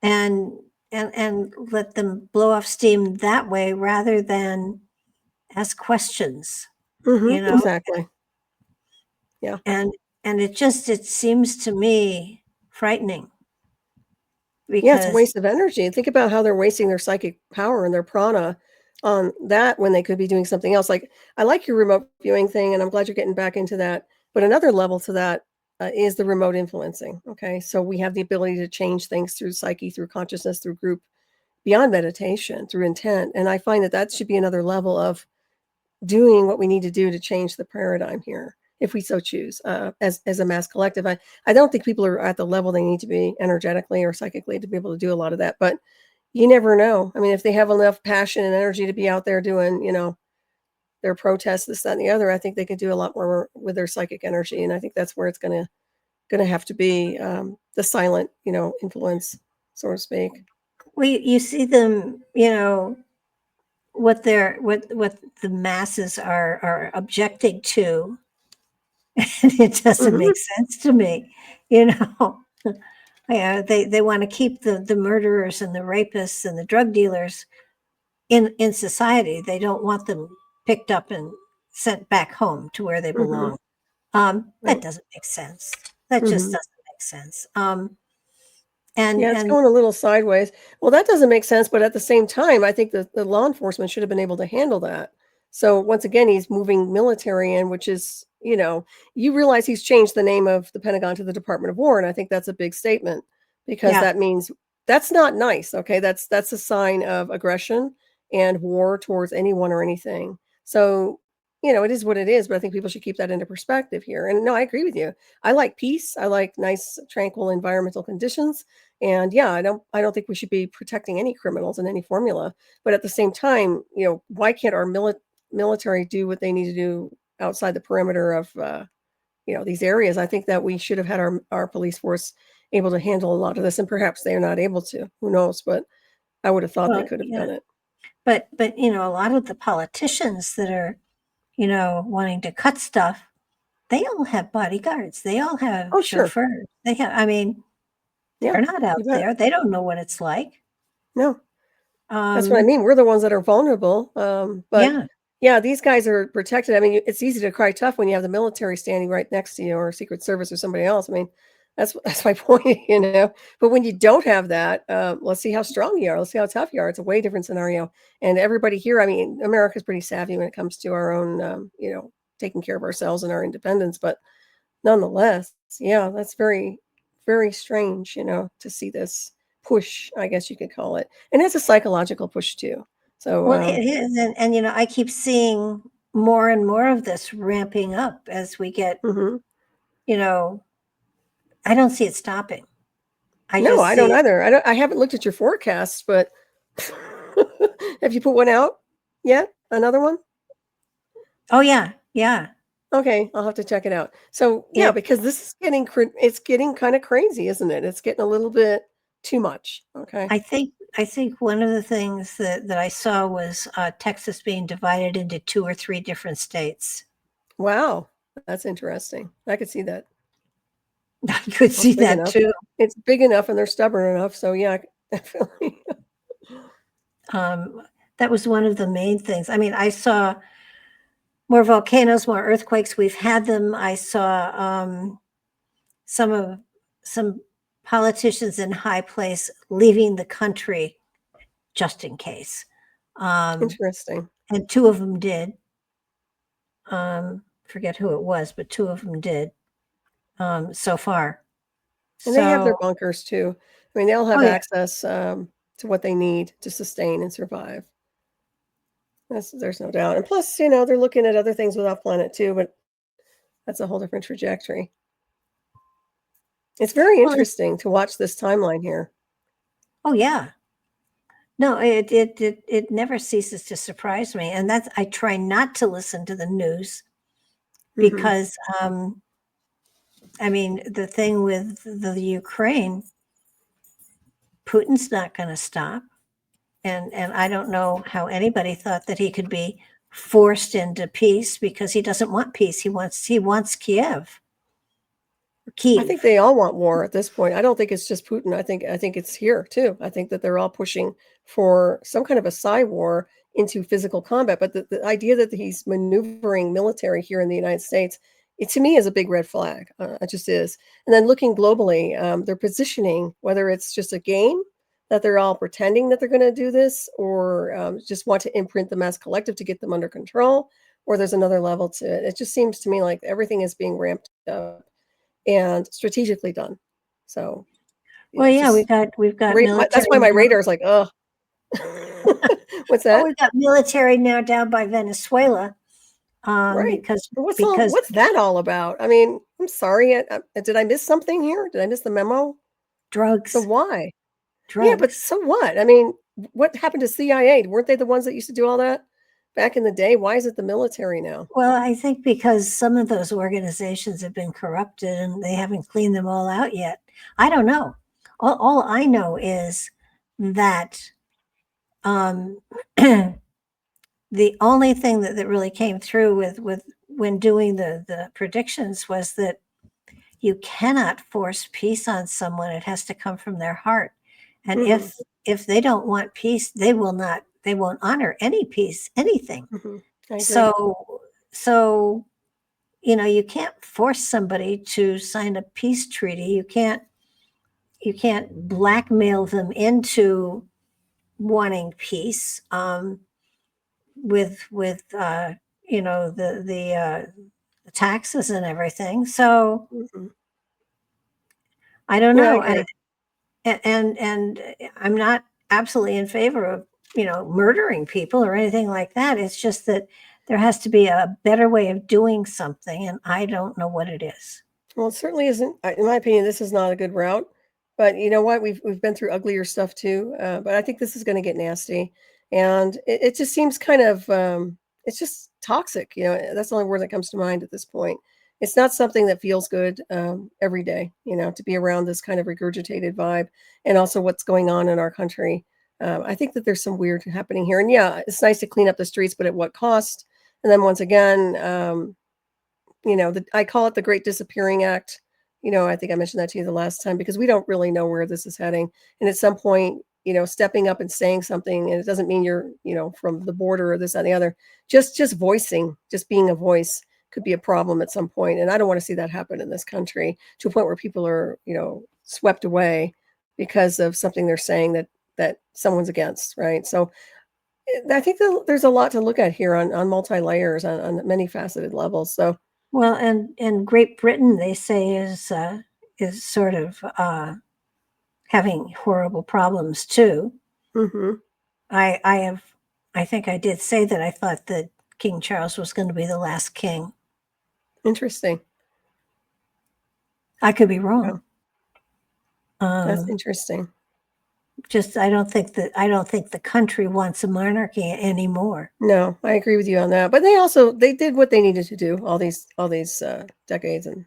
and let them blow off steam that way rather than ask questions, you know. exactly. Yeah. And it seems to me frightening Yeah, it's a because waste of energy. Think about how they're wasting their psychic power and their prana on that when they could be doing something else. Like, I like your remote viewing thing, and I'm glad you're getting back into that. But another level to that is the remote influencing. Okay, so we have the ability to change things through psyche, through consciousness, through group, beyond meditation, through intent. And I find that that should be another level of doing what we need to do to change the paradigm here, if we so choose, as a mass collective. I don't think people are at the level they need to be energetically or psychically to be able to do a lot of that, but you never know. I mean, if they have enough passion and energy to be out there doing, their protests, this, that, and the other, I think they could do a lot more with their psychic energy. And I think that's where it's gonna have to be, the silent, influence, so to speak. you see them, what the masses are objecting to, and it doesn't Mhm, make sense to me, you know. Yeah, they want to keep the murderers and the rapists and the drug dealers in society. They don't want them picked up and sent back home to where they mhm, belong. That right, doesn't make sense. That just mhm. doesn't make sense. And Yeah, it's going a little sideways. Well, that doesn't make sense, but at the same time, I think the law enforcement should have been able to handle that. So once again, he's moving military in, which is, you realize he's changed the name of the Pentagon to the Department of War, and I think that's a big statement because yeah, that means that's not nice. Okay, that's a sign of aggression and war towards anyone or anything. So, it is what it is, but I think people should keep that into perspective here. And no, I agree with you. I like peace. I like nice, tranquil environmental conditions. And yeah, I don't think we should be protecting any criminals in any formula. But at the same time, why can't our military do what they need to do outside the perimeter of these areas? I think that we should have had our police force able to handle a lot of this, and perhaps they are not able to. Who knows? But I would have thought they well, could have yeah. done it. But a lot of the politicians that are, wanting to cut stuff, they all have bodyguards. They all have Oh, sure. chauffeurs. They have, I mean, Yeah, they're not out you bet. there. They don't know what it's like. No. That's what I Um, mean. We're the ones that are vulnerable. But yeah. yeah, these guys are protected. I mean, it's easy to cry tough when you have the military standing right next to you, or Secret Service, or somebody else. I mean, that's my point, But when you don't have that, let's see how strong you are. Let's see how tough you are. It's a way different scenario. And everybody here, I mean, America's pretty savvy when it comes to our own, taking care of ourselves and our independence. But nonetheless, yeah, that's very, very strange, to see this push, I guess you could call it. And it's a psychological push too. So, Well, it is, and I keep seeing more and more of this ramping up as we get, mhm. you know, I don't see it stopping. I No, just I don't see, either. I haven't looked at your forecasts, but have you put one out yet? Another one? oh yeah, yeah. Okay, I'll have to check it out. So, yeah, It, because this is it's getting kind of crazy, isn't it? It's getting a little bit too much. Okay. I think one of the things that I saw was Texas being divided into 2 or 3 different states. Wow, that's interesting. I could see that. I could Well, it's see big that enough. too. It's big enough and they're stubborn enough. So, yeah, definitely. Um, that was one of the main things. I mean, I saw more volcanoes, more earthquakes. We've had them. I saw some of some politicians in high place leaving the country just in case. Um, Interesting. and 2 of them did. Forget who it was, but 2 of them did so far. And they have their So, bunkers too. I mean, they'll oh have yeah, access to what they need to sustain and survive. There's no doubt. And plus, they're looking at other things with off planet too, but that's a whole different trajectory. It's very Well, interesting to watch this timeline here. oh yeah. No, it never ceases to surprise me. And that's, I try not to listen to the news because, I mean, the thing with the Ukraine, Putin's not going to stop. And I don't know how anybody thought that he could be forced into peace, because he doesn't want peace. He wants Kiev. I think they all want war at this point. I don't think it's just Putin. I think it's here too. I think that they're all pushing for some kind of a cyber war into physical combat. But the idea that he's maneuvering military here in the United States, it to me is a big red flag. It just is. And then looking globally, they're positioning, whether it's just a game that they're all pretending that they're going to do this, or just want to imprint the mass collective to get them under control, or there's another level to it. It just seems to me like everything is being ramped up and strategically done. So, well, yeah, we've got military. That's why my radar is like, oh, what's that? Oh, we've got military now down by Venezuela. Right. Because what's that all about? I mean, I'm sorry. Did I miss something here? Did I miss the memo? drugs. So why? Drugs. Yeah, but so what? I mean, what happened to CIA? Weren't they the ones that used to do all that back in the day? Why is it the military now? Well, I think because some of those organizations have been corrupted and they haven't cleaned them all out yet. I don't know. All I know is that the only thing that really came through with when doing the predictions was that you cannot force peace on someone. It has to come from their heart. And if they don't want peace, they won't honor any peace, anything. So you can't force somebody to sign a peace treaty. You can't blackmail them into wanting peace with the taxes and everything. So I don't know. And I'm not absolutely in favor of murdering people or anything like that. It's just that there has to be a better way of doing something, and I don't know what it is. Well, it certainly isn't. In my opinion, this is not a good route. But you know what? We've been through uglier stuff too. But I think this is going to get nasty, and it just seems kind of it's just toxic. That's the only word that comes to mind at this point. It's not something that feels good every day. To be around this kind of regurgitated vibe, and also what's going on in our country. I think that there's some weird happening here, and yeah, it's nice to clean up the streets, but at what cost? And then once again, I call it the Great Disappearing Act. I think I mentioned that to you the last time, because we don't really know where this is heading. And at some point, stepping up and saying something, and it doesn't mean you're, from the border or this, that, and the other, just voicing, just being a voice could be a problem at some point. And I don't want to see that happen in this country to a point where people are, swept away because of something they're saying that someone's against. Right. So I think there's a lot to look at here on multi-layers, on many faceted levels. So, well, and Great Britain, they say, is sort of having horrible problems too. I think I did say that I thought that King Charles was going to be the last king. Interesting. I could be wrong. That's interesting. Just I don't think the country wants a monarchy anymore. No, I agree with you on that. But they did what they needed to do all these decades, and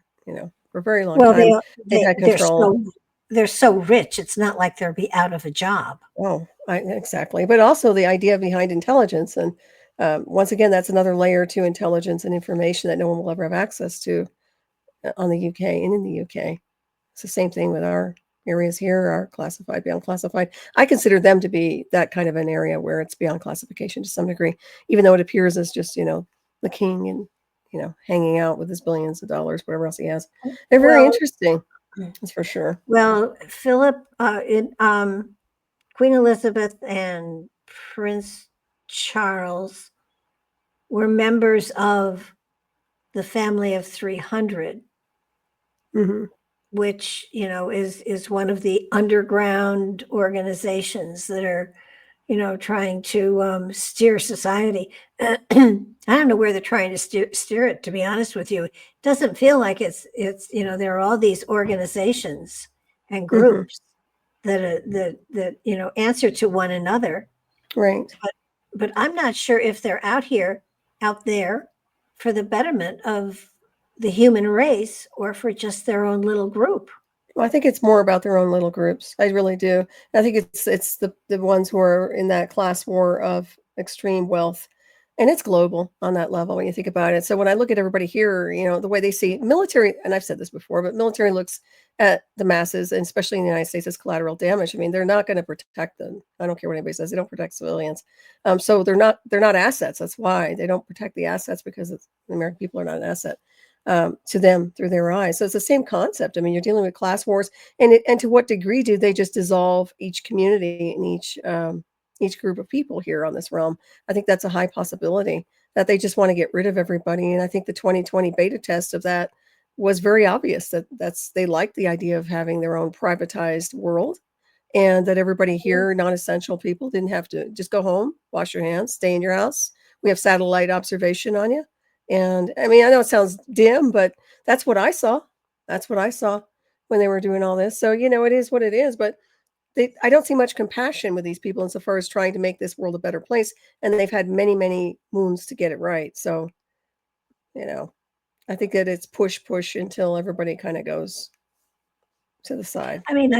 for a very long time they had control. They're so rich. It's not like they'll be out of a job. Oh, exactly. But also the idea behind intelligence, and once again, that's another layer to intelligence and information that no one will ever have access to on the UK and in the UK. It's the same thing with our areas here are classified, beyond classified. I consider them to be that kind of an area where it's beyond classification to some degree, even though it appears as just, the king and, hanging out with his billions of dollars, whatever else he has. They're very interesting. That's for sure. Well, Queen Elizabeth and Prince Charles were members of the family of 300. Which is one of the underground organizations that are trying to steer society. I don't know where they're trying to steer it, to be honest with you. It doesn't feel like it's there are all these organizations and groups that answer to one another. Right. But I'm not sure if they're out there for the betterment of the human race or for just their own little group. Well, I think it's more about their own little groups. I really do. I think it's the ones who are in that class war of extreme wealth, and it's global on that level when you think about it. So when I look at everybody here, the way they see military, and I've said this before, but military looks at the masses, and especially in the United States, as collateral damage. I mean, they're not going to protect them. I don't care what anybody says; they don't protect civilians. So they're not assets. That's why they don't protect the assets, because the American people are not an asset to them through their eyes. So it's the same concept. I mean, you're dealing with class wars, and to what degree do they just dissolve each community and each group of people here on this realm? I think that's a high possibility that they just want to get rid of everybody. And I think the 2020 beta test of that was very obvious that they liked the idea of having their own privatized world, and that everybody here, non-essential people, didn't have to just go home, wash your hands, stay in your house. We have satellite observation on you. And I mean, I know it sounds dim, but that's what I saw. That's what I saw when they were doing all this. So, it is what it is. But I don't see much compassion with these people insofar as trying to make this world a better place. And they've had many, many moons to get it right. So, I think that it's push until everybody kind of goes to the side. I mean,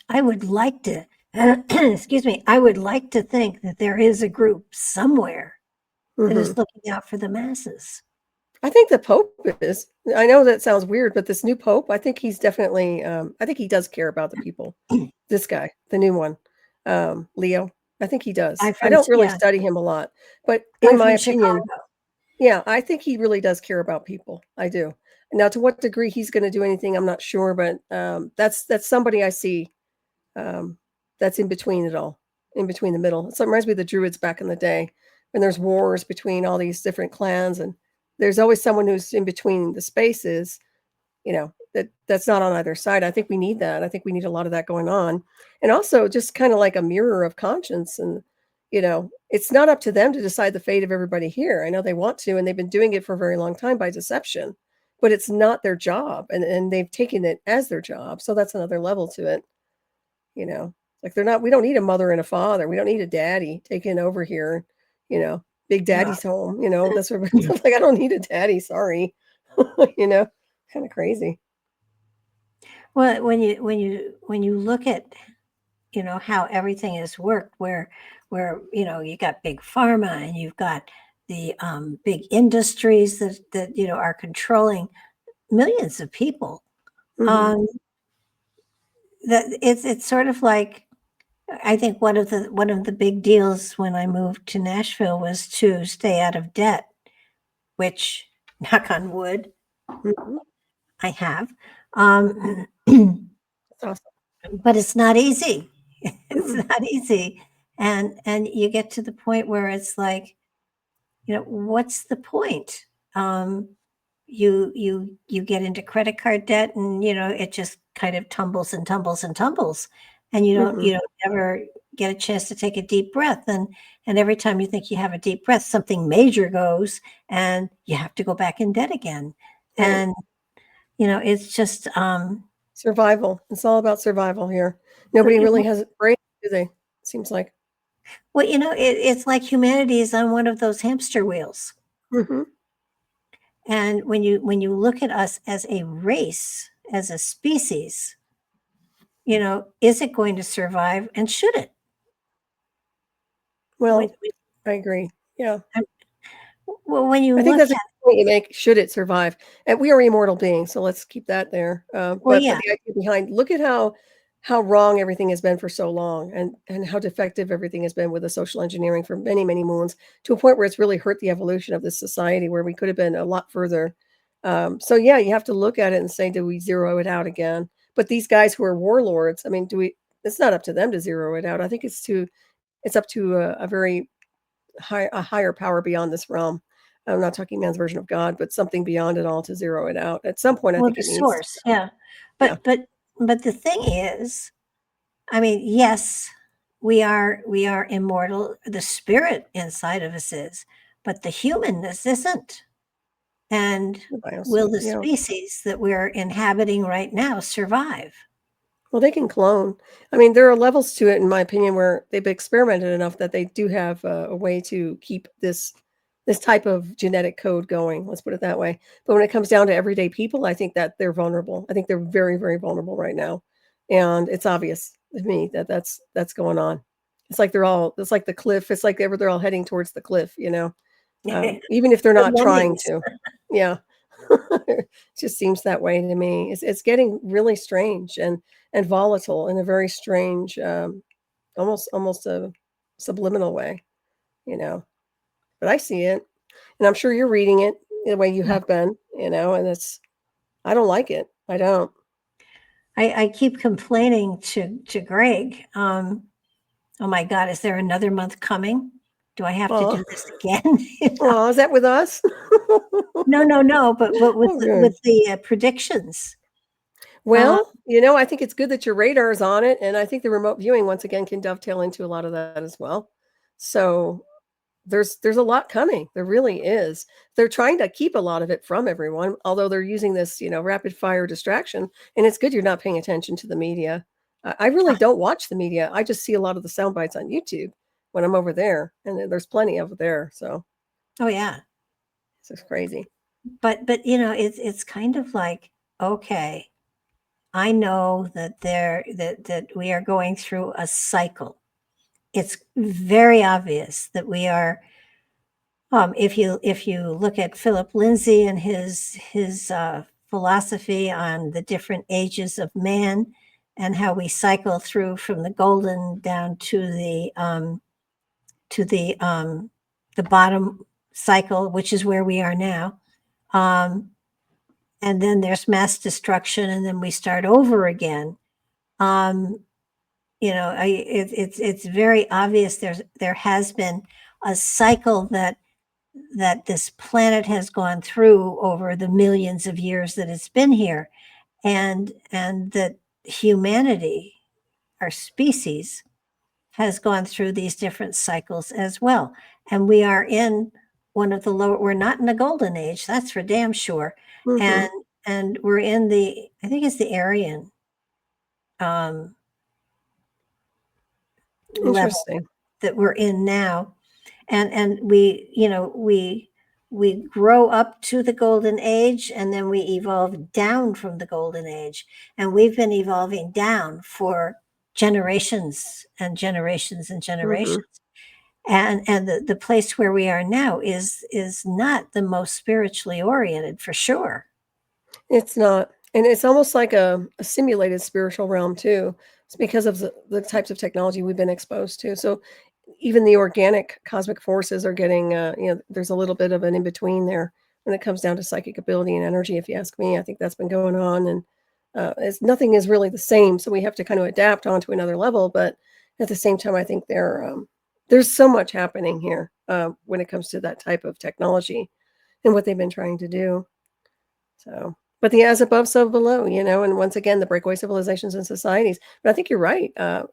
I would like to, excuse me, I would like to think that there is a group somewhere that is looking out for the masses. I think the Pope is. I know that sounds weird, but this new Pope, I think he's definitely, I think he does care about the people. This guy, the new one, Leo, I think he does. I don't really study him a lot, but in my opinion, I think he really does care about people. I do. Now, to what degree he's going to do anything, I'm not sure, but that's somebody I see that's in between it all, in between the middle. So it reminds me of the Druids back in the day, when there's wars between all these different clans, and there's always someone who's in between the spaces, that's not on either side. I think we need that. I think we need a lot of that going on. And also just kind of like a mirror of conscience. And, it's not up to them to decide the fate of everybody here. I know they want to, and they've been doing it for a very long time by deception, but it's not their job. And they've taken it as their job. So that's another level to it. Like we don't need a mother and a father. We don't need a daddy taking over here. Big daddy's home, that's what like, I don't need a daddy. Sorry. Kind of crazy. Well, when you look at, how everything has worked, where, you got big pharma and you've got the big industries that are controlling millions of people. That it's sort of like, I think one of the big deals when I moved to Nashville was to stay out of debt, which, knock on wood, I have. That's awesome. But it's not easy. It's not easy. And you get to the point where it's like, what's the point? You get into credit card debt, and it just kind of tumbles and tumbles and tumbles. And you don't ever get a chance to take a deep breath. And every time you think you have a deep breath, something major goes and you have to go back in debt again. Right. And, it's just survival. It's all about survival here. Nobody really has a break, do they? Seems like. Well, it's like humanity is on one of those hamster wheels. And when you look at us as a race, as a species, is it going to survive, and should it? Well, I agree. Yeah. Well, when you I think that's a point you make. Should it survive? And we are immortal beings, so let's keep that there. But the idea behind, look at how wrong everything has been for so long, and how defective everything has been with the social engineering for many, many moons, to a point where it's really hurt the evolution of this society, where we could have been a lot further. So yeah, you have to look at it and say, do we zero it out again? But these guys who are warlords, I mean, it's not up to them to zero it out. I think it's up to a very a higher power beyond this realm. I'm not talking man's version of God, but something beyond it all to zero it out. At some point, I think the source, yeah. But the thing is, I mean, yes, we are immortal. The spirit inside of us is, but the humanness isn't. And will the Yeah. species that we're inhabiting right now survive? Well, they can clone. I mean, there are levels to it, in my opinion, where they've experimented enough that they do have a way to keep this type of genetic code going. Let's put it that way. But when it comes down to everyday people, I think that they're vulnerable. I think they're very, very vulnerable right now, and it's obvious to me that that's going on. It's like they're all. It's like the cliff. It's like they're all heading towards the cliff. Even if they're The not trying lemmings. to. Yeah. It just seems that way to me. It's getting really strange and volatile in a very strange, almost a subliminal way, you know. But I see it, and I'm sure you're reading it the way you Yeah. have been, and I don't like it. I don't. I keep complaining to Greg. Oh my God, is there another month coming? Do I have to Oh, do this again? oh, is that with us? No, but with Oh, the, good. with the predictions. Um, Well, I think it's good that your radar is on it, and I think the remote viewing once again can dovetail into a lot of that as well. So there's a lot coming. There really is. They're trying to keep a lot of it from everyone, although they're using this, rapid fire distraction. And it's good you're not paying attention to the media. I really don't watch the media. I just see a lot of the sound bites on YouTube when I'm over there, and there's plenty over there. So oh yeah, it's just crazy. but it's kind of like, okay, I know that we are going through a cycle. It's very obvious that we are. If you look at Philip Lindsay and his philosophy on the different ages of man and how we cycle through from the golden down to the bottom cycle, which is where we are now. And then there's mass destruction, and then we start over again. It's very obvious there has been a cycle that this planet has gone through over the millions of years that it's been here, and that humanity, our species, has gone through these different cycles as well. And we are in one of the lower, we're not in the golden age, that's for damn sure. Hmm. And we're in I think it's the Aryan um, level Interesting. that we're in now. And we grow up to the golden age, and then we evolve down from the golden age, and we've been evolving down for generations and generations and Hmm. generations. And the place where we are now is not the most spiritually oriented, for sure. It's not. And it's almost like a simulated spiritual realm too. It's because of the types of technology we've been exposed to. So even the organic cosmic forces are getting, there's a little bit of an in between there when it comes down to psychic ability and energy. If you ask me, I think that's been going on, and nothing is really the same. So we have to kind of adapt onto another level. But at the same time, I think there's so much happening here when it comes to that type of technology and what they've been trying to do. So, but the as above, so below, and once again, the breakaway civilizations and societies. But I think you're right.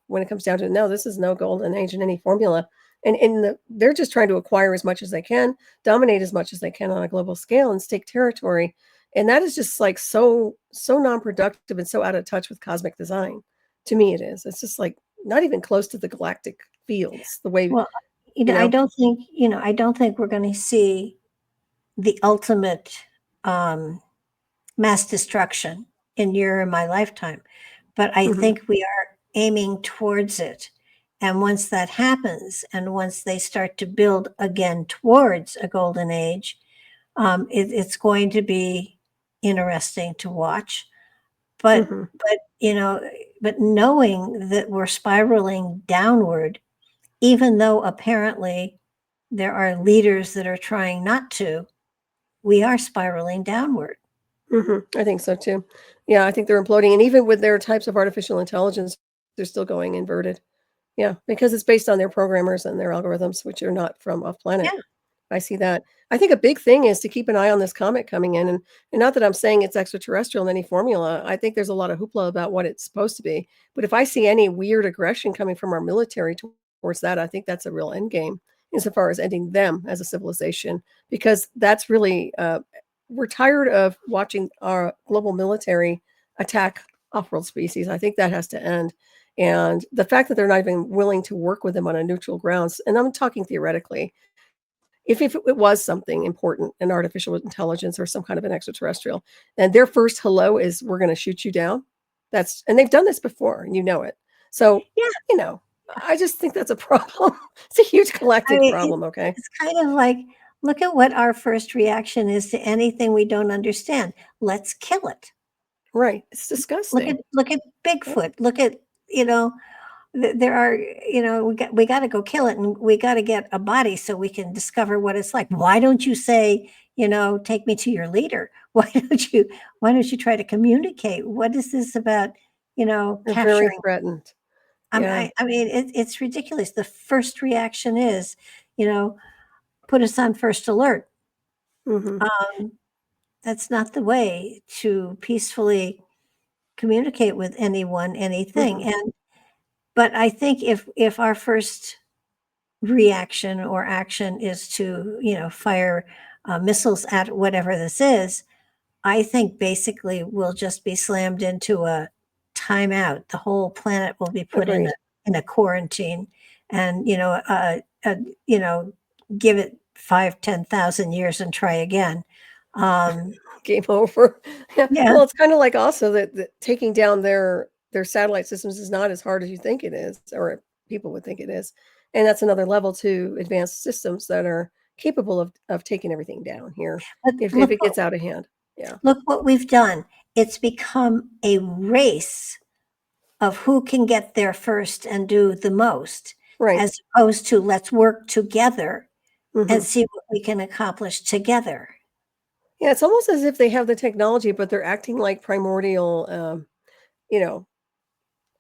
When it comes down to it, no, this is no golden age in any formula. And they're just trying to acquire as much as they can, dominate as much as they can on a global scale, and stake territory. And that is just like so non-productive and so out of touch with cosmic design. To me, it is. It's just like not even close to the galactic fields. The way Well, you know. I don't think we're going to see the ultimate um, mass destruction in your and my lifetime, but I Hmm. think we are aiming towards it. And once that happens, and once they start to build again towards a golden age, it's going to be interesting to watch. But Hmm. but but knowing that we're spiraling downward, even though apparently there are leaders that are trying not to, we are spiraling downward. I think so too. Yeah, I think they're imploding, and even with their types of artificial intelligence, they're still going inverted. Yeah, because it's based on their programmers and their algorithms, which are not from off planet. Yeah. I see that. I think a big thing is to keep an eye on this comet coming in, and not that I'm saying it's extraterrestrial in any formula. I think there's a lot of hoopla about what it's supposed to be. But if I see any weird aggression coming from our military towards that, I think that's a real end game insofar as ending them as a civilization, because that's really we're tired of watching our global military attack off-world species. I think that has to end. And the fact that they're not even willing to work with them on a neutral grounds, and I'm talking theoretically, if it was something important, an artificial intelligence or some kind of an extraterrestrial, and their first hello is, "We're gonna shoot you down." And they've done this before, and you know it. So, Yeah. you know, I just think that's a problem. It's a huge I collective mean, problem, okay? it's kind of like, look at what our first reaction is to anything we don't understand. Let's kill it. Right. It's Look disgusting. at Yeah. Bigfoot. Look at, you know, there are, we got to go kill it, and we got to get a body so we can discover what it's like. Why don't you say, take me to your leader? Why don't you try to communicate? What is this about, They're very capturing? threatened. I mean, Yeah. it's ridiculous. The first reaction is, you know, put us on first alert. Mhm. Um, that's not the way to peacefully communicate with anyone, anything. Mhm. But I think if our first reaction or action is to, fire missiles at whatever this is, I think basically we'll just be slammed into a timeout. The whole planet will be put Agreed. in a quarantine, and you know, give it 5, 10,000 years and try again. Um, Game over. Yeah. yeah, Well, it's kinda like also that taking down their satellite systems is not as hard as you think it is, or people would think it is. And that's another level to advanced systems that are capable of taking everything down here but if it gets out of hand. Yeah. look what we've done. It's become a race of who can get there first and do the most, Right. as opposed to let's work together and Mhm. see what we can accomplish together. Yeah, it's almost as if they have the technology, but they're acting like primordial, you know,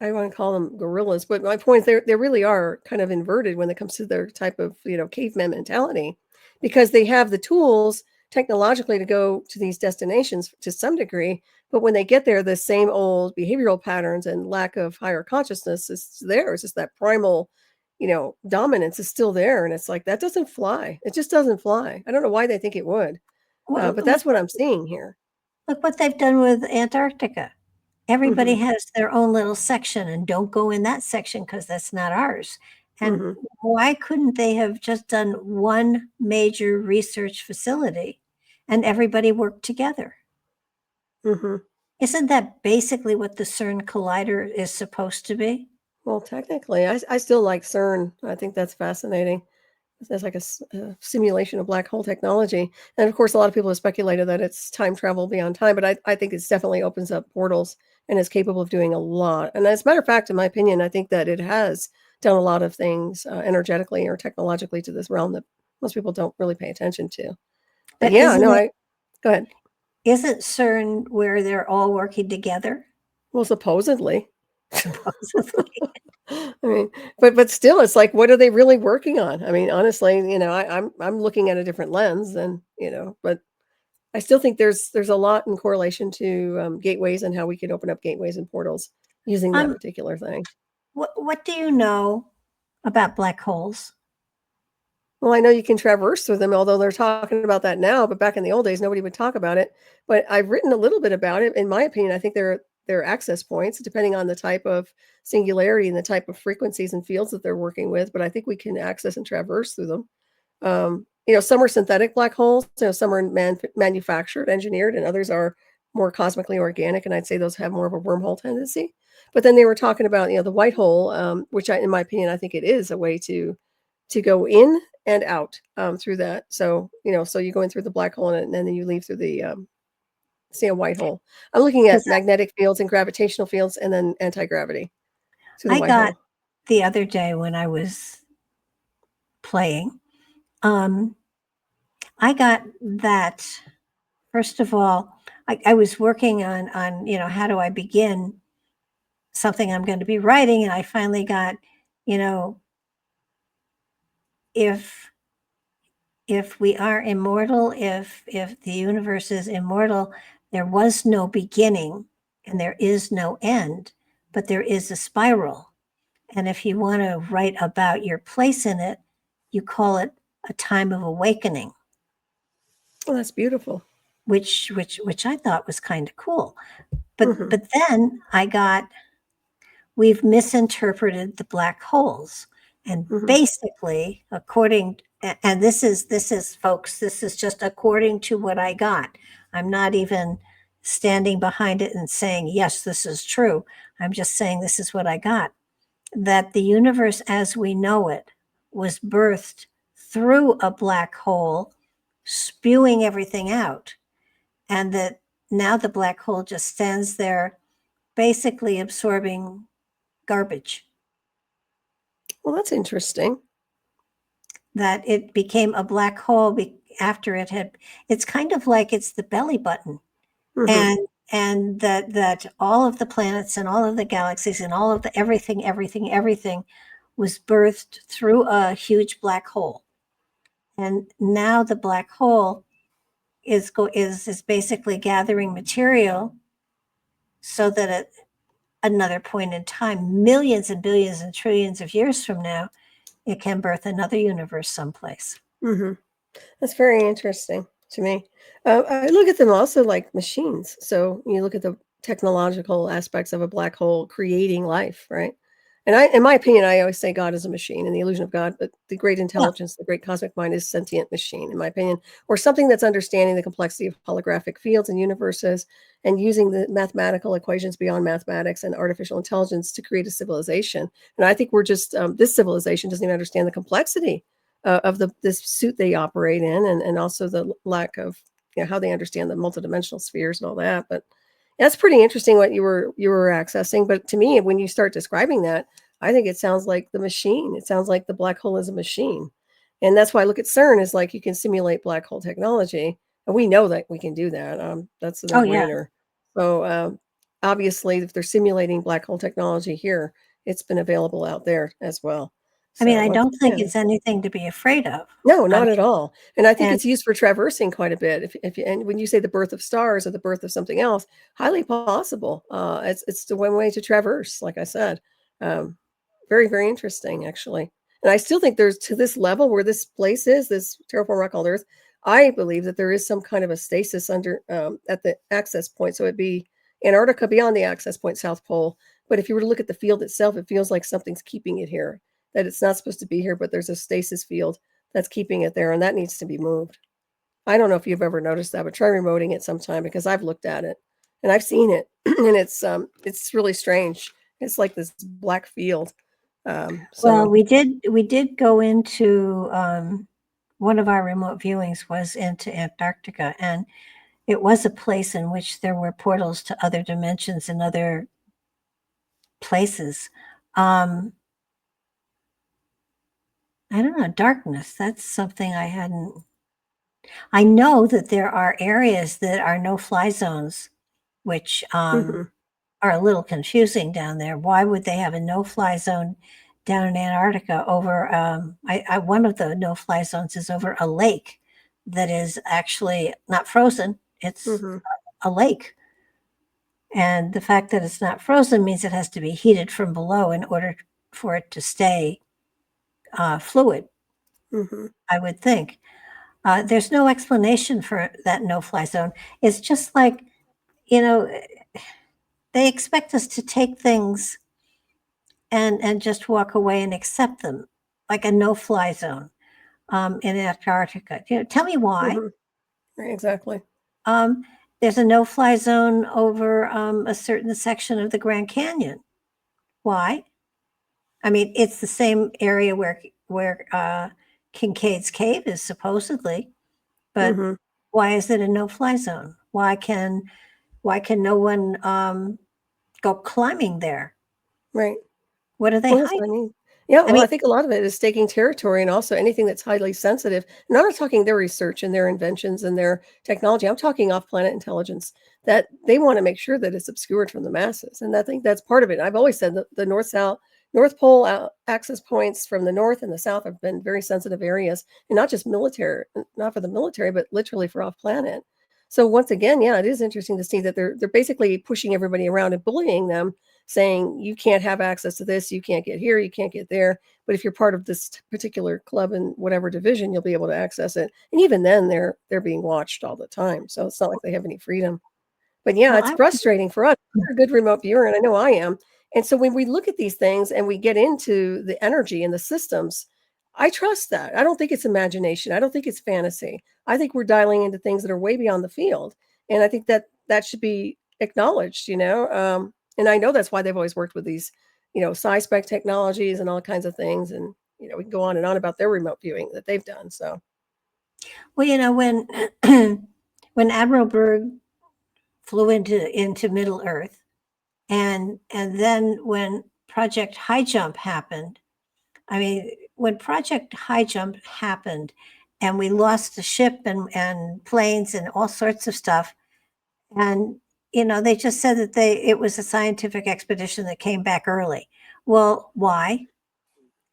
I wanna call them gorillas, but my point is they really are kind of inverted when it comes to their type of, caveman mentality, because they have the tools technologically to go to these destinations to some degree, but when they get there, the same old behavioral patterns and lack of higher consciousness is there. It's just that primal, dominance is still there, and it's like, that doesn't fly. It just doesn't fly. I don't know why they think it would, Well, but that's what I'm seeing here. look what they've done with Antarctica. Everybody Mhm, has their own little section, and don't go in that section because that's not ours. And mhm, why couldn't they have just done one major research facility and everybody work together? mhm. Isn't that basically what the CERN collider is supposed to be? Well, technically, I still like CERN. I think that's fascinating. It's like a simulation of black hole technology, and of course, a lot of people have speculated that it's time travel beyond time, but I think it's definitely opens up portals and is capable of doing a lot. And as a matter of fact, in my opinion, I think that it has done a lot of things energetically or technologically to this realm that most people don't really pay attention to. But But yeah, no, I go ahead. isn't CERN where they're all working together, Well, supposedly. supposedly? I mean, but still, it's like, what are they really working on? I mean, honestly, I'm looking at a different lens than, but I still think there's a lot in correlation to gateways and how we can open up gateways and portals using that Um, particular thing. what do you know about black holes? Well, I know you can traverse through them, although they're talking about that now, but back in the old days, nobody would talk about it. But I've written a little bit about it. In my opinion, I think they're access points, depending on the type of singularity and the type of frequencies and fields that they're working with. But I think we can access and traverse through them. Some are synthetic black holes, some are manufactured, engineered, and others are more cosmically organic. And I'd say those have more of a wormhole tendency. But then they were talking about, the white hole, which in my opinion, I think it is a way to go in and out through that. So, so you go in through the black hole and then you leave through the see a white hole. I'm looking at Because magnetic fields and gravitational fields and then anti-gravity through the I white got hole. the other day when I was playing, um, I got that. First of all, I was working on how do I begin something I'm going to be writing, and I finally got, you know if if we are immortal, if the universe is immortal, there was no beginning and there is no end, but there is a spiral. And if you want to write about your place in it, you call it a time of awakening, Well, that's beautiful. which I thought was kind of cool. Hmm. But then we've misinterpreted the black holes. And Hmm. basically, and this is folks, this is just according to what I got. I'm not even standing behind it and saying, yes, this is true. I'm just saying this is what I got. That the universe as we know it was birthed through a black hole, spewing everything out. And that now the black hole just stands there, basically absorbing garbage. Well, that's interesting. That it became a black hole after it's kind of like it's the belly button. Hmm. And that all of the planets and all of the galaxies and all of the everything was birthed through a huge black hole. And now the black hole is basically gathering material so that at another point in time, millions and billions and trillions of years from now, it can birth another universe someplace. Hmm. That's very interesting to me. I look at them also like machines. So you look at the technological aspects of a black hole creating life, right? And in my opinion, I always say God is a machine and the illusion of God, but the great Yeah. intelligence, the great cosmic mind is sentient machine, in my opinion, or something that's understanding the complexity of holographic fields and universes and using the mathematical equations beyond mathematics and artificial intelligence to create a civilization. And I think we're just, this civilization doesn't even understand the complexity of this suit they operate in, and also the lack of how they understand the multidimensional spheres and all that. But that's pretty interesting what you were accessing. But to me, when you start describing that, I think it sounds like the machine. It sounds like the black hole is a machine, and that's why I look at CERN is like you can simulate black hole technology, and we know that we can do that. That's a Oh yeah. no-brainer. So obviously, if they're simulating black hole technology here, it's been available out there as well. I mean, So I once don't think again, it's anything to be afraid of. no, I not at mean, all. And I think and it's used for traversing quite a bit. If you, and when you say the birth of stars or the birth of something else, highly possible. It's the one way to traverse, like I said. Um, very, very interesting, actually. And I still think there's to this level where this place is, this terraform rock called Earth. I believe that there is some kind of a stasis under at the access point. So it'd be Antarctica beyond the access point, South Pole. But if you were to look at the field itself, it feels like something's keeping it here. That it's not supposed to be here, but there's a stasis field that's keeping it there, and that needs to be moved. I don't know if you've ever noticed that, but try remoting it sometime because I've looked at it and I've seen it, and it's really strange. It's like this black field. well, So we did go into one of our remote viewings was into Antarctica, and it was a place in which there were portals to other dimensions and other places. Um, I don't know, darkness. That's something I hadn't. I know that there are areas that are no-fly zones, which mhm, are a little confusing down there. Why would they have a no-fly zone down in Antarctica over? One of the no-fly zones is over a lake that is actually not frozen. It's mhm, a lake, and the fact that it's not frozen means it has to be heated from below in order for it to stay fluid. mhm, I would think. There's no explanation for that no-fly zone. It's just like, you know, they expect us to take things and just walk away and accept them, like a no-fly zone in Antarctica. Tell me why. mhm. Right, exactly. Um, there's a no-fly zone over a certain section of the Grand Canyon. Why? I mean, it's the same area where Kincaid's Cave is supposedly, but Mhm, why is it a no-fly zone? Why can no one go climbing there? right. What are they Well, that's what I hiding? mean. Yeah, I well, mean, I think a lot of it is staking territory and also anything that's highly sensitive. And I'm not talking their research and their inventions and their technology. I'm talking off-planet intelligence that they want to make sure that it's obscured from the masses. And I think that's part of it. I've always said that the North South North Pole access points from the north and the south have been very sensitive areas, and not just military, not for the military, but literally for off planet. So once again, yeah, it is interesting to see that they're basically pushing everybody around and bullying them, saying you can't have access to this, you can't get here, you can't get there. But if you're part of this particular club in whatever division, you'll be able to access it. And even then, they're being watched all the time, so it's not like they have any freedom. But yeah, Well, it's frustrating for us. We're a good remote viewer, and I know I am. And so when we look at these things and we get into the energy and the systems, I trust that. I don't think it's imagination. I don't think it's fantasy. I think we're dialing into things that are way beyond the field. And I think that that should be acknowledged, you know. And I know that's why they've always worked with these, sci-spec technologies and all kinds of things. And, we can go on and on about their remote viewing that they've done. So, well, when when Admiral Byrd flew into Middle Earth, and then when Project High Jump happened, I mean, when Project High Jump happened, and we lost the ship and planes and all sorts of stuff, and they just said that it was a scientific expedition that came back early. Well, why?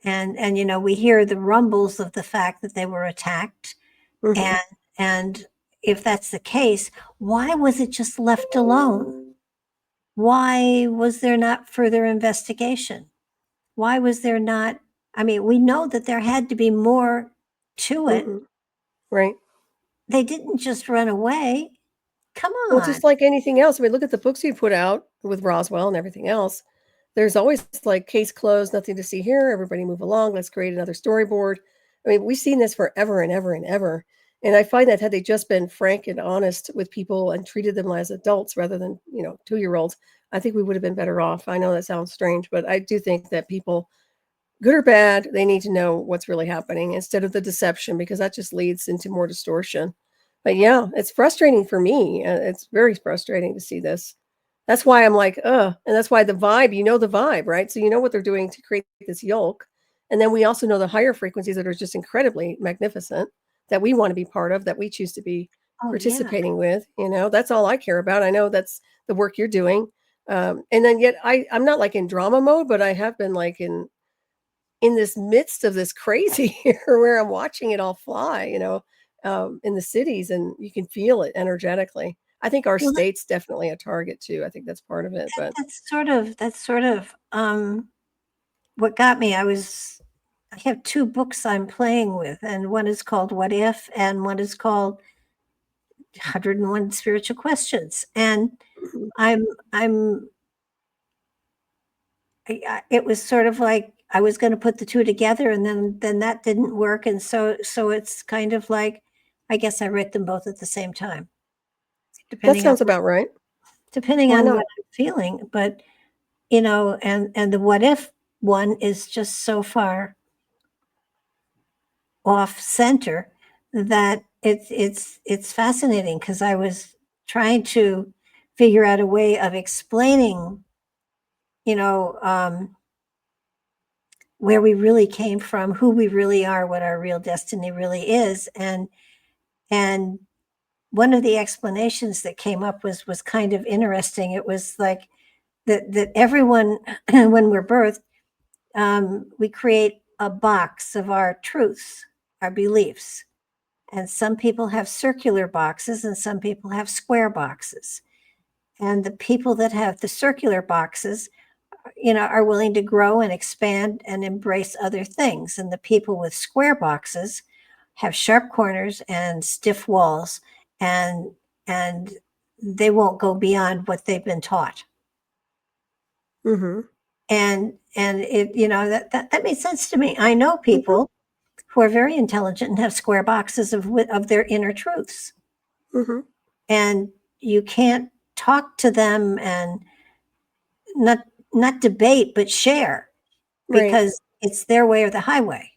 And we hear the rumbles of the fact that they were attacked, mhm. and if that's the case, why was it just left alone? Why was there not further investigation? Why was there not? I mean, we know that there had to be more to it. Mhm. Right. They didn't just run away. Come Well, on. just like anything else, I mean, look at the books you put out with Roswell and everything else. There's always like case closed, nothing to see here. Everybody move along. Let's create another storyboard. I mean, we've seen this forever and ever and ever. And I find that had they just been frank and honest with people and treated them as adults rather than, 2-year-olds, I think we would have been better off. I know that sounds strange, but I do think that people, good or bad, they need to know what's really happening instead of the deception, because that just leads into more distortion. But yeah, it's frustrating for me. It's very frustrating to see this. That's why I'm like, and that's why the vibe, the vibe, right? So you know what they're doing to create this yolk. And then we also know the higher frequencies that are just incredibly magnificent that we want to be part of, that we choose to be Oh, yeah. participating with. That's all I care about. I know that's the work you're doing. And then yet I'm not like in drama mode, but I have been like in this midst of this crazy here where I'm watching it all fly, in the cities, and you can feel it energetically. I think our Well, state's definitely a target too. I think that's part of it, but that's sort of what got me. I have two books I'm playing with, and one is called What If, and one is called 101 Spiritual Questions. And mhm. I'm it was sort of like I was going to put the two together, and then that didn't work, and so it's kind of like I guess I write them both at the same time, That depending on sounds about right. depending Why on not? what I'm feeling. But and the what if one is just so far off center that it's fascinating, because I was trying to figure out a way of explaining, you know, where we really came from, who we really are, what our real destiny really is, and one of the explanations that came up was kind of interesting. It was like that everyone, when we're birthed, we create a box of our truths, our beliefs. And some people have circular boxes and some people have square boxes. And the people that have the circular boxes, are willing to grow and expand and embrace other things. And the people with square boxes have sharp corners and stiff walls, and and they won't go beyond what they've been taught. Mhm. And it, that made sense to me. I know Mhm. people who are very intelligent and have square boxes of their inner truths, Mhm. and you can't talk to them and not not debate but share, Right. because it's their way or the highway.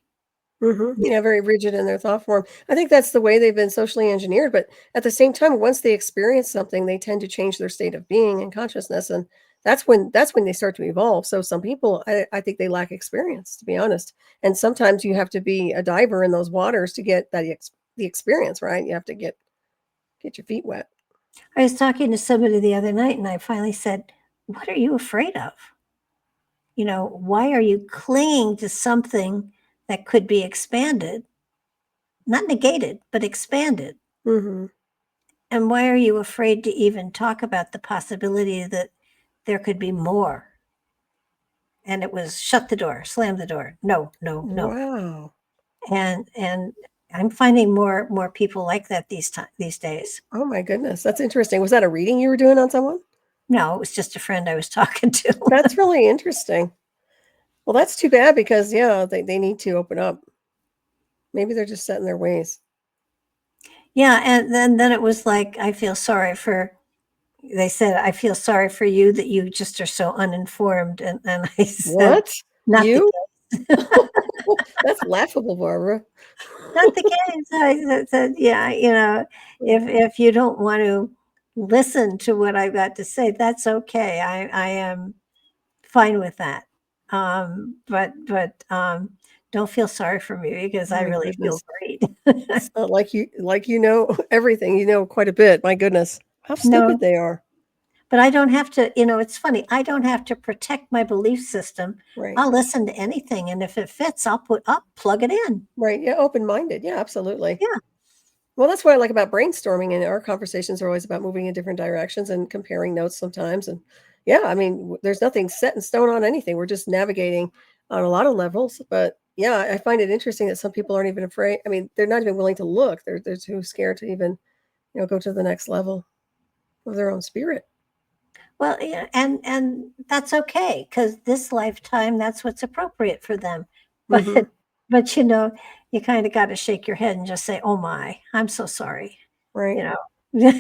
Mhm. Yeah, very rigid in their thought form. I think that's the way they've been socially engineered, but at the same time, once they experience something, they tend to change their state of being and consciousness, and that's when they start to evolve. So some people, I think they lack experience, to be honest. And sometimes you have to be a diver in those waters to get the experience, right? You have to get your feet wet. I was talking to somebody the other night, and I finally said, "What are you afraid of?" why are you clinging to something that could be expanded, not negated, but expanded? Mm-hmm. And why are you afraid to even talk about the possibility that there could be more? And it was shut the door, slam the door. No, no, no. Wow. And I'm finding more people like that these days. Oh my goodness. That's interesting. Was that a reading you were doing on someone? No, it was just a friend I was talking to. That's really interesting. Well, that's too bad because they need to open up. Maybe they're just set in their ways. Yeah, and then it was like, they said, I feel sorry for you that you just are so uninformed. And I said, What? not You? the case. That's laughable, Barbara. Not the case. I said, yeah, if you don't want to listen to what I've got to say, that's okay. I am fine with that. But don't feel sorry for me because Oh I my really feel goodness. great. It's not like you know everything. You know quite a bit. My goodness. How stupid No, they are. but I don't have to, it's funny. I don't have to protect my belief system. Right. I'll listen to anything. And if it fits, I'll plug it in. Right. Yeah. Open-minded. Yeah, absolutely. Yeah. Well, that's what I like about brainstorming, and our conversations are always about moving in different directions and comparing notes sometimes. And yeah, I mean, there's nothing set in stone on anything. We're just navigating on a lot of levels. But yeah, I find it interesting that some people aren't even afraid. I mean, they're not even willing to look. They're too scared to even, go to the next level of their own spirit. Well, yeah, and that's okay because this lifetime, that's what's appropriate for them. But Hmm. but you kind of got to shake your head and just say, "Oh my, I'm so sorry." Right. You know,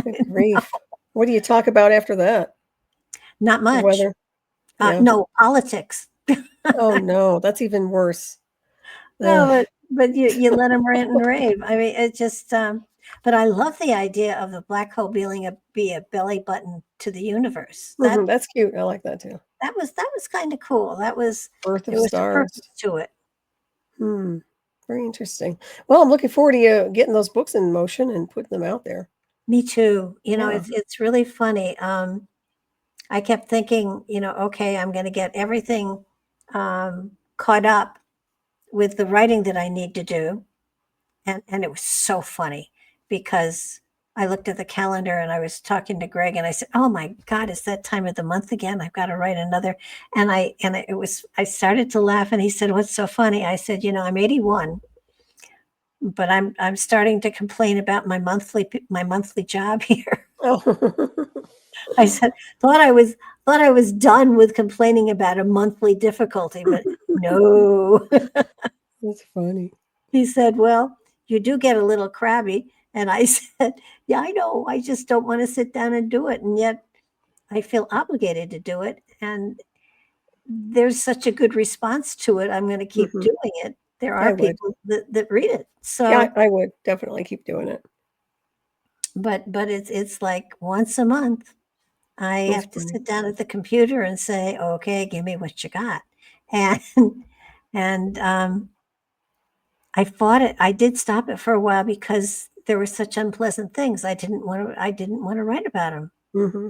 Good grief. What do you talk about after that? not The much. weather. Yeah. No politics. Oh no, that's even worse. No, Ugh. but you let them rant and rave. I mean, it just. But I love the idea of the black hole be a belly button to the universe. That's cute. I like that too. That was kind of cool. Birth of There was a stars. purpose to it. Hmm. Very interesting. Well, I'm looking forward to you getting those books in motion and putting them out there. Me too. Yeah. It's really funny. I kept thinking, okay, I'm going to get everything caught up with the writing that I need to do, and it was so funny because I looked at the calendar and I was talking to Greg and I said, "Oh my God, it's that time of the month again. I've got to write another." I started to laugh and he said, "What's so funny?" I said, "I'm 81, but I'm starting to complain about my monthly job here." Oh, I said, thought I was done with complaining about a monthly difficulty, but no. that's funny. He said, "Well, you do get a little crabby." And I said, "Yeah, I know. I just don't want to sit down and do it. And yet I feel obligated to do it. And there's such a good response to it. I'm going to keep Hmm. doing it. There I are would. people that read it. Yeah, So, I would definitely keep doing it. but it's like once a month, I That's have to funny. sit down at the computer and say, "Okay, give me what you got." And and I fought it. I did stop it for a while because there were such unpleasant things. I didn't want to write about them. Hmm.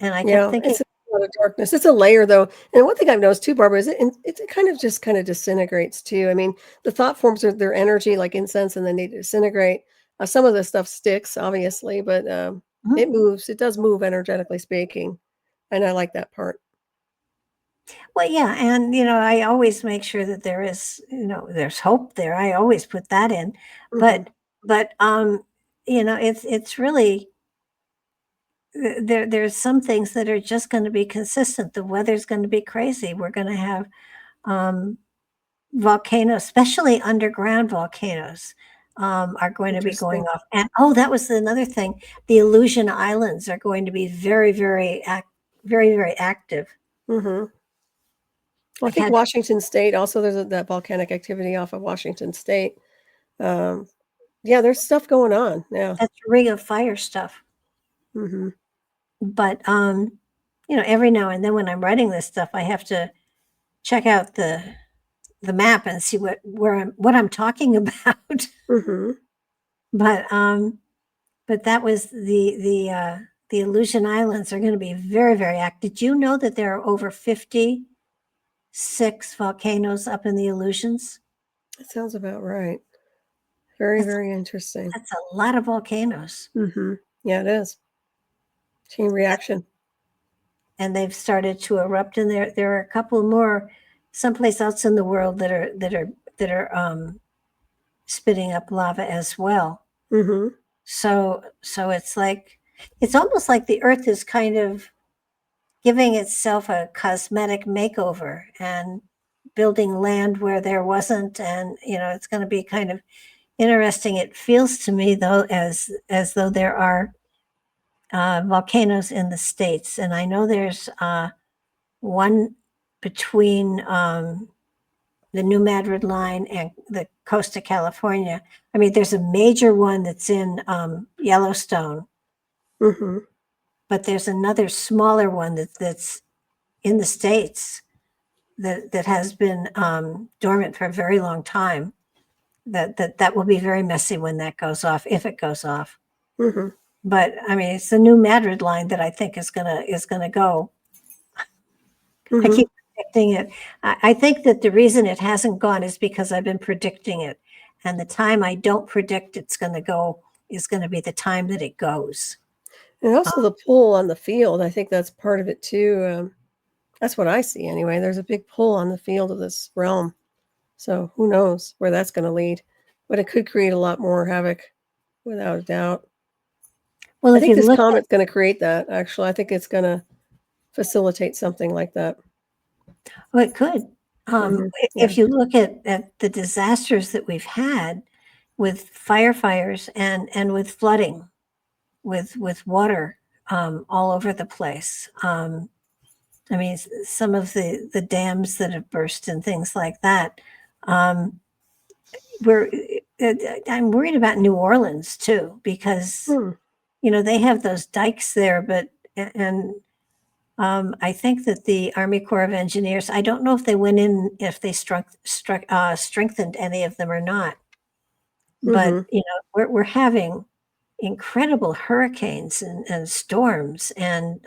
And I kept Yeah, thinking, it's a lot of darkness. It's a layer, though. And one thing I've noticed too, Barbara, is it kind of disintegrates too. I mean, the thought forms are their energy like incense, and then they disintegrate. Some of the stuff sticks, obviously, but "Mhm." it moves. It does move energetically speaking, and I like that part. Well, yeah. And, I always make sure that there's hope there. I always put that in. Hmm. But it's really, there's some things that are just going to be consistent. The weather's going to be crazy. We're going to have, um, volcanoes, especially underground volcanoes, are going to be going Interesting. off. And that was another thing. The Illusion Islands are going to be very, very, very active. Hmm. Well, I I think had Washington State also there's that volcanic activity off of Washington State. Um, yeah, there's stuff going on. Yeah. That's Ring of Fire stuff. Hmm. But every now and then when I'm writing this stuff, I have to check out the map and see what I'm talking about. Hmm. But but that was the Aleutian Islands are going to be very, very active. Did you know that there are over 56 volcanoes up in the Aleutians? That sounds about right. Very, very interesting. That's a lot of volcanoes. Mm-hmm. Yeah, it is. Chain reaction. And they've started to erupt, and there are a couple more someplace else in the world that are spitting up lava as well. Mm-hmm. So it's like, it's almost like the Earth is kind of giving itself a cosmetic makeover and building land where there wasn't, and it's going to be kind of interesting. It feels to me though as though there are volcanoes in the States, and I know there's one between the New Madrid line and the coast of California. I mean, there's a major one that's in Yellowstone, Mm-hmm. but there's another smaller one that's in the States that has been dormant for a very long time. That will be very messy when that goes off, if it goes off. Mm-hmm. But I mean, it's the New Madrid line that I think is gonna go. Mm-hmm. I keep predicting it. I think that the reason it hasn't gone is because I've been predicting it, and the time I don't predict it's going to go is going to be the time that it goes. And also the pull on the field. I think that's part of it too. That's what I see anyway. There's a big pull on the field of this realm. So who knows where that's going to lead? But it could create a lot more havoc, without a doubt. Well, I if think you this look comet's going to create that. Actually, I think it's going to facilitate something like that. well, it could. If Yeah. you look at the disasters that we've had with firefires and with flooding, with water all over the place. I mean, some of the dams that have burst and things like that. We're I'm worried about New Orleans too, because Hmm. they have those dikes there, but and I think that the Army Corps of Engineers, I don't know if they went in, if they strengthened any of them or not, but Mm-hmm. we're having incredible hurricanes and storms, and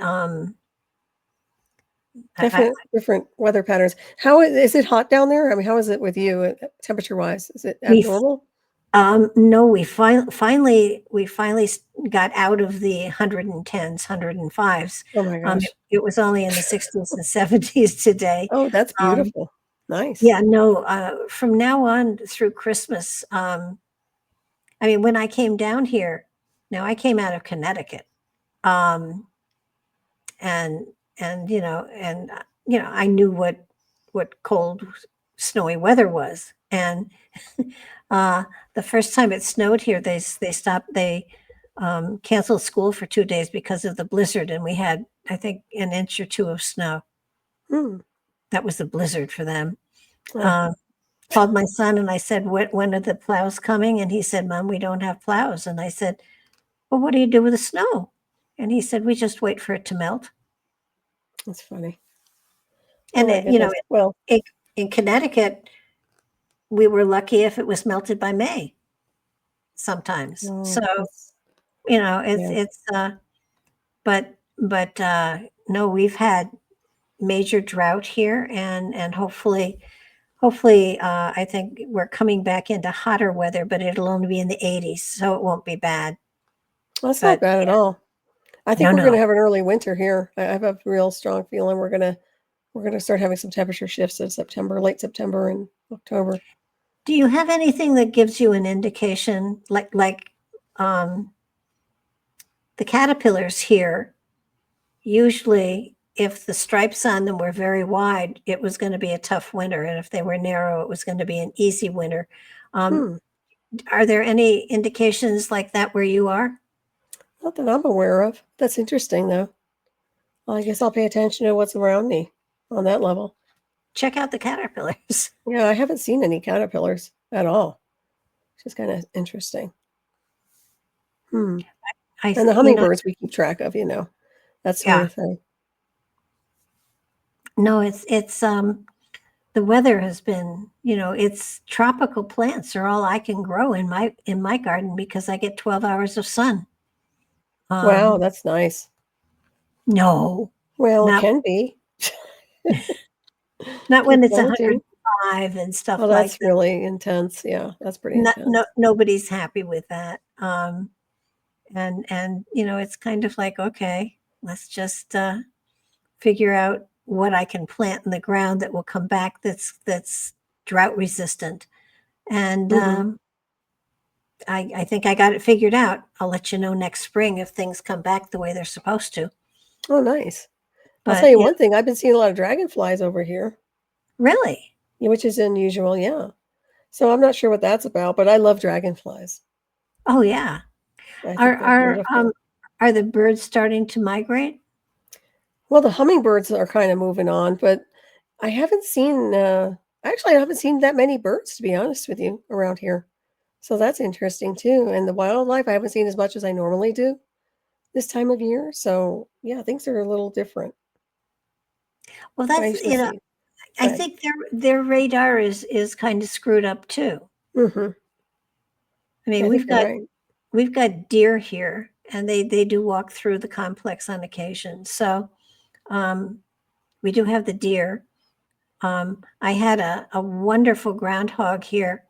I, Different weather patterns. How is it hot down there? I mean, how is it with you, temperature wise? Is it we abnormal? No, we finally got out of the 110s, 105s. Oh my gosh. It was only in the 60s and 70s today. Oh, that's Um, beautiful. Nice. yeah, no, from now on through Christmas, I mean, when I came down here, now I came out of Connecticut, um, and I knew what cold, snowy weather was, and uh, the first time it snowed here, they canceled school for 2 days because of the blizzard, and we had, I think, an inch or two of snow. Hmm. That was the blizzard for them. Oh, Called my son and I said, when are the plows coming? And he said, Mom, we don't have plows. And I said, well, what do you do with the snow? And he said, we just wait for it to melt. that's funny. Oh And my goodness. Well, in, in Connecticut, we were lucky if it was melted by May sometimes. So, that's, it's, yeah. but no, we've had major drought here, and hopefully, I think we're coming back into hotter weather, but it'll only be in the 80s, so it won't be bad. That's not But bad at yeah, all. I think no, we're going no. to have an early winter here. I have a real strong feeling we're gonna start having some temperature shifts in September, late September and October. Do you have anything that gives you an indication, like um, the caterpillars here? Usually, if the stripes on them were very wide, it was going to be a tough winter, and if they were narrow, it was going to be an easy winter. Um, Hmm. are there any indications like that where you are? Not that I'm aware of. That's interesting though. Well, I guess I'll pay attention to what's around me on that level. Check out the caterpillars. Yeah, I haven't seen any caterpillars at all. It's just kind of interesting. Hmm. I, And the you know, hummingbirds we keep track of, that sort yeah, of thing. no, it's the weather has been, it's tropical plants are all I can grow in my garden because I get 12 hours of sun. Wow, Um, that's nice. No, Well, it not can be. not when It's it's challenging. 105 and Oh, stuff like that's that. really intense. Yeah, that's pretty intense. Nobody's happy with that. And it's kind of like, okay, let's just figure out what I can plant in the ground that will come back that's drought resistant. And Hmm. I think I got it figured out. I'll let you know next spring if things come back the way they're supposed to. Oh, nice. I'll tell But you one thing. I've been seeing a lot of dragonflies over here, really, which is unusual. Yeah. So I'm not sure what that's about, but I love dragonflies. oh yeah, I are think they're are beautiful. are the birds starting to migrate? Well, the hummingbirds are kind of moving on, but I haven't seen, actually, I haven't seen that many birds, to be honest with you, around here. So that's interesting too. And the wildlife, I haven't seen as much as I normally do this time of year. So yeah, things are a little different. Well, I that's usually see. I Good. think their radar is kind of screwed up too. Hmm. I mean, I think you're right. we've got deer here, and they do walk through the complex on occasion. So um, we do have the deer. I had a wonderful groundhog here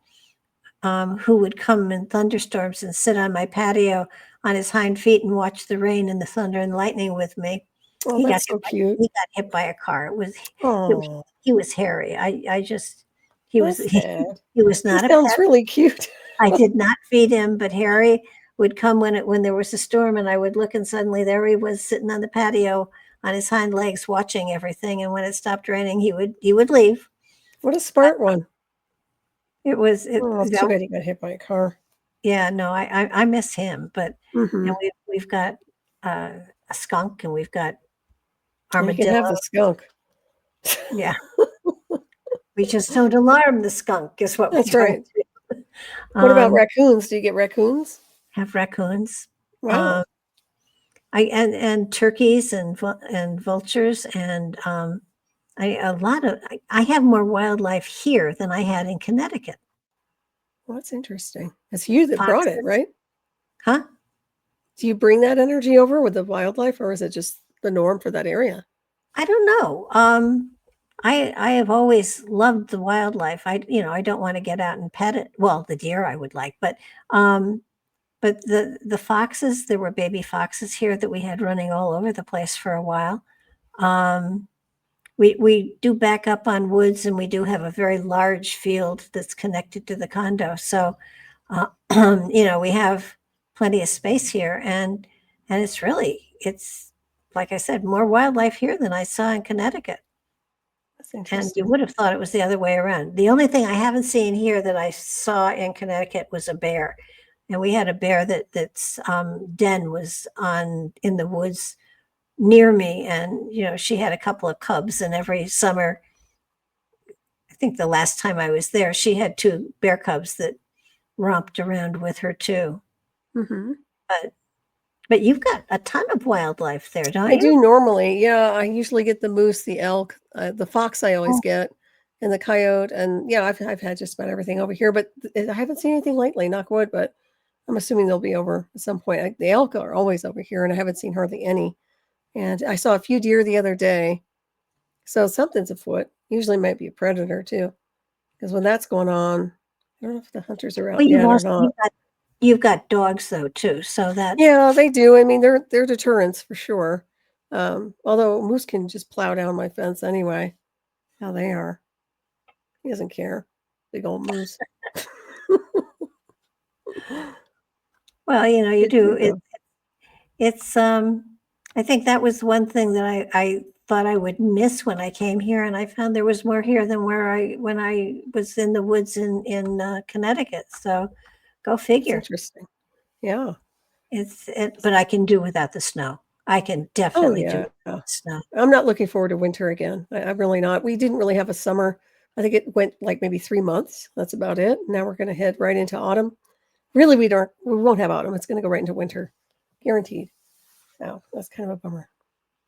who would come in thunderstorms and sit on my patio on his hind feet and watch the rain and the thunder and lightning with me. Oh, He got that's hit so by cute. he got hit by a car. It was Oh, he was hairy. I just he was that's sad. he was He not a sounds pet. really cute. I did not feed him, but Harry would come when there was a storm, and I would look, and suddenly there he was sitting on the patio on his hind legs watching everything. And when it stopped raining, he would leave. What a smart one. It was Oh, it's too bad he got hit by a car. yeah, no, I miss him, but Hmm. we've got a skunk and we've got You can armadillo. have the skunk. Yeah, we just don't alarm the skunk. Is what we That's don't right. do. What about Um, raccoons? Do you get raccoons? have raccoons. Wow. I and turkeys and vultures and I have more wildlife here than I had in Connecticut. Well, that's interesting. It's you that brought it, Foxes, right? huh? Do you bring that energy over with the wildlife, or is it just the norm for that area? I don't know. I have always loved the wildlife. I don't want to get out and pet it. Well, the deer I would like, but the foxes, there were baby foxes here that we had running all over the place for a while. Um, we do back up on woods, and we do have a very large field that's connected to the condo. So, uh, we have plenty of space here, and it's like I said, more wildlife here than I saw in Connecticut. That's And you interesting. would have thought it was the other way around. The only thing I haven't seen here that I saw in Connecticut was a bear, and we had a bear that's den was on in the woods near me, and she had a couple of cubs, and every summer, I think the last time I was there, she had two bear cubs that romped around with her too. Hmm. But but you've got a ton of wildlife there, don't I you? do normally. Yeah, I usually get the moose, the elk, the fox. I always Oh, get, and the coyote. And yeah, I've had just about everything over here, but I haven't seen anything lately. Knock wood, but I'm assuming they'll be over at some point. The elk are always over here, and I haven't seen hardly any. And I saw a few deer the other day, so something's afoot. Usually, might be a predator too, because when that's going on, I don't know if the hunters are out well, yet or not. you've got dogs though too, so that Yeah, they do. I mean, they're deterrents for sure. Although moose can just plow down my fence anyway. How they are. He doesn't care. Big old moose. well, you Good do dude it. though. It's I think that was one thing that I thought I would miss when I came here, and I found there was more here than when I was in the woods in Connecticut. So go That's figure. interesting. Yeah. But I can do without the snow. I can Oh definitely do yeah. without the snow. I'm not looking forward to winter again. I'm really not. We didn't really have a summer. I think it went like maybe 3 months. That's about it. Now we're going to head right into autumn. Really, we won't have autumn. It's going to go right into winter, guaranteed. So that's kind of a bummer.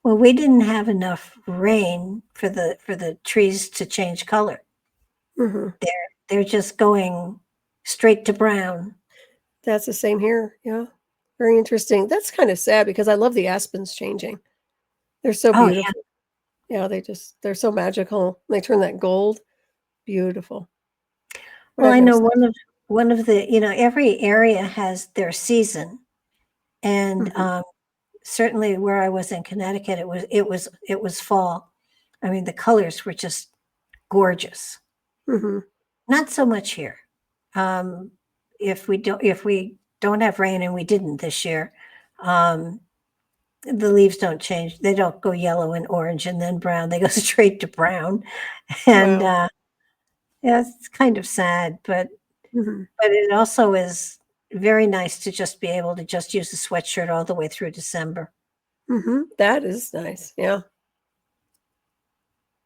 Well, we didn't have enough rain for the trees to change color. Hmm. They're just going straight to brown. That's the same here. Yeah. Very interesting. That's kind of sad because I love the aspens changing. They're so Oh, yeah. beautiful. Yeah, they're so magical. They turn that gold. Beautiful. But Well, I've I never know seen. one of the, every area has their season. And Mhm, certainly where I was in Connecticut, it was fall. I mean, the colors were just gorgeous. mhm. Not so much here. Um, if we don't have rain, and we didn't this year, um, the leaves don't change. They don't go yellow and orange and then brown. They go straight to brown, and Wow. yeah, it's kind of sad. Mhm, But it also is very nice to just be able to just use a sweatshirt all the way through December. mhm. That is nice. Yeah.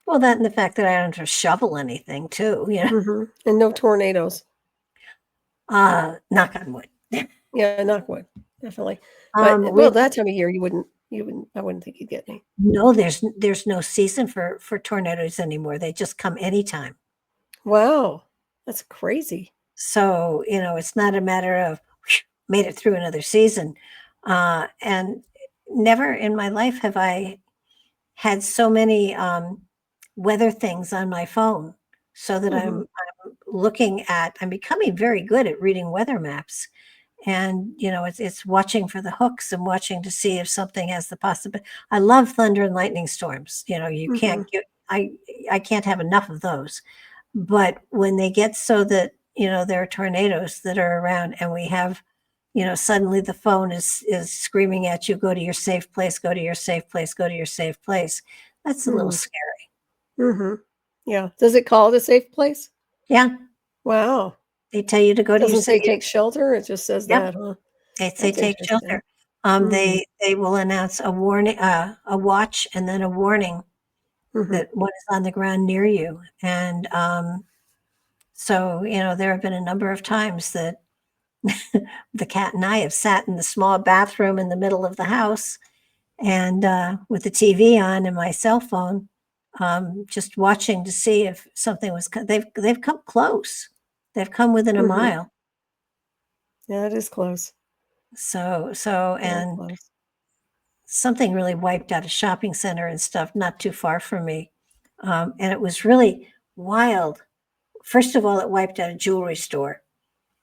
Well, that and the fact that I don't have to shovel anything too. Mhm. And no tornadoes. Knock on wood. Yeah, knock wood. Definitely. But well, We that time of year you wouldn't I wouldn't think you'd get any. No, there's no season for tornadoes anymore. They just come anytime. Wow. That's crazy. So, it's not a matter of "Whew, made it through another season." And never in my life have I had so many weather things on my phone, so that Mhm, I'm becoming very good at reading weather maps. And it's watching for the hooks and watching to see if something has the possibility. I love thunder and lightning storms. You mhm, can't get I can't have enough of those. But when they get so that there are tornadoes that are around, and we have suddenly the phone is screaming at you, go to your safe place, go to your safe place, go to your safe place. That's a little mhm, scary. mhm. Yeah. Does it call it a safe place? Yeah, Wow. they tell you to go to your Doesn't say safe. take shelter, it just says Yep, that, huh? they say That's take interesting. shelter. Mhm, They will announce a warning, a watch, and then a warning mhm, that what is on the ground near you. And so there have been a number of times that the cat and I have sat in the small bathroom in the middle of the house, and with the TV on and my cell phone, just watching to see if something was. They've come close. They've come within a mhm. mile. Yeah, it is close. Very And close. something really wiped out a shopping center and stuff not too far from me, and it was really wild. First of all, it wiped out a jewelry store,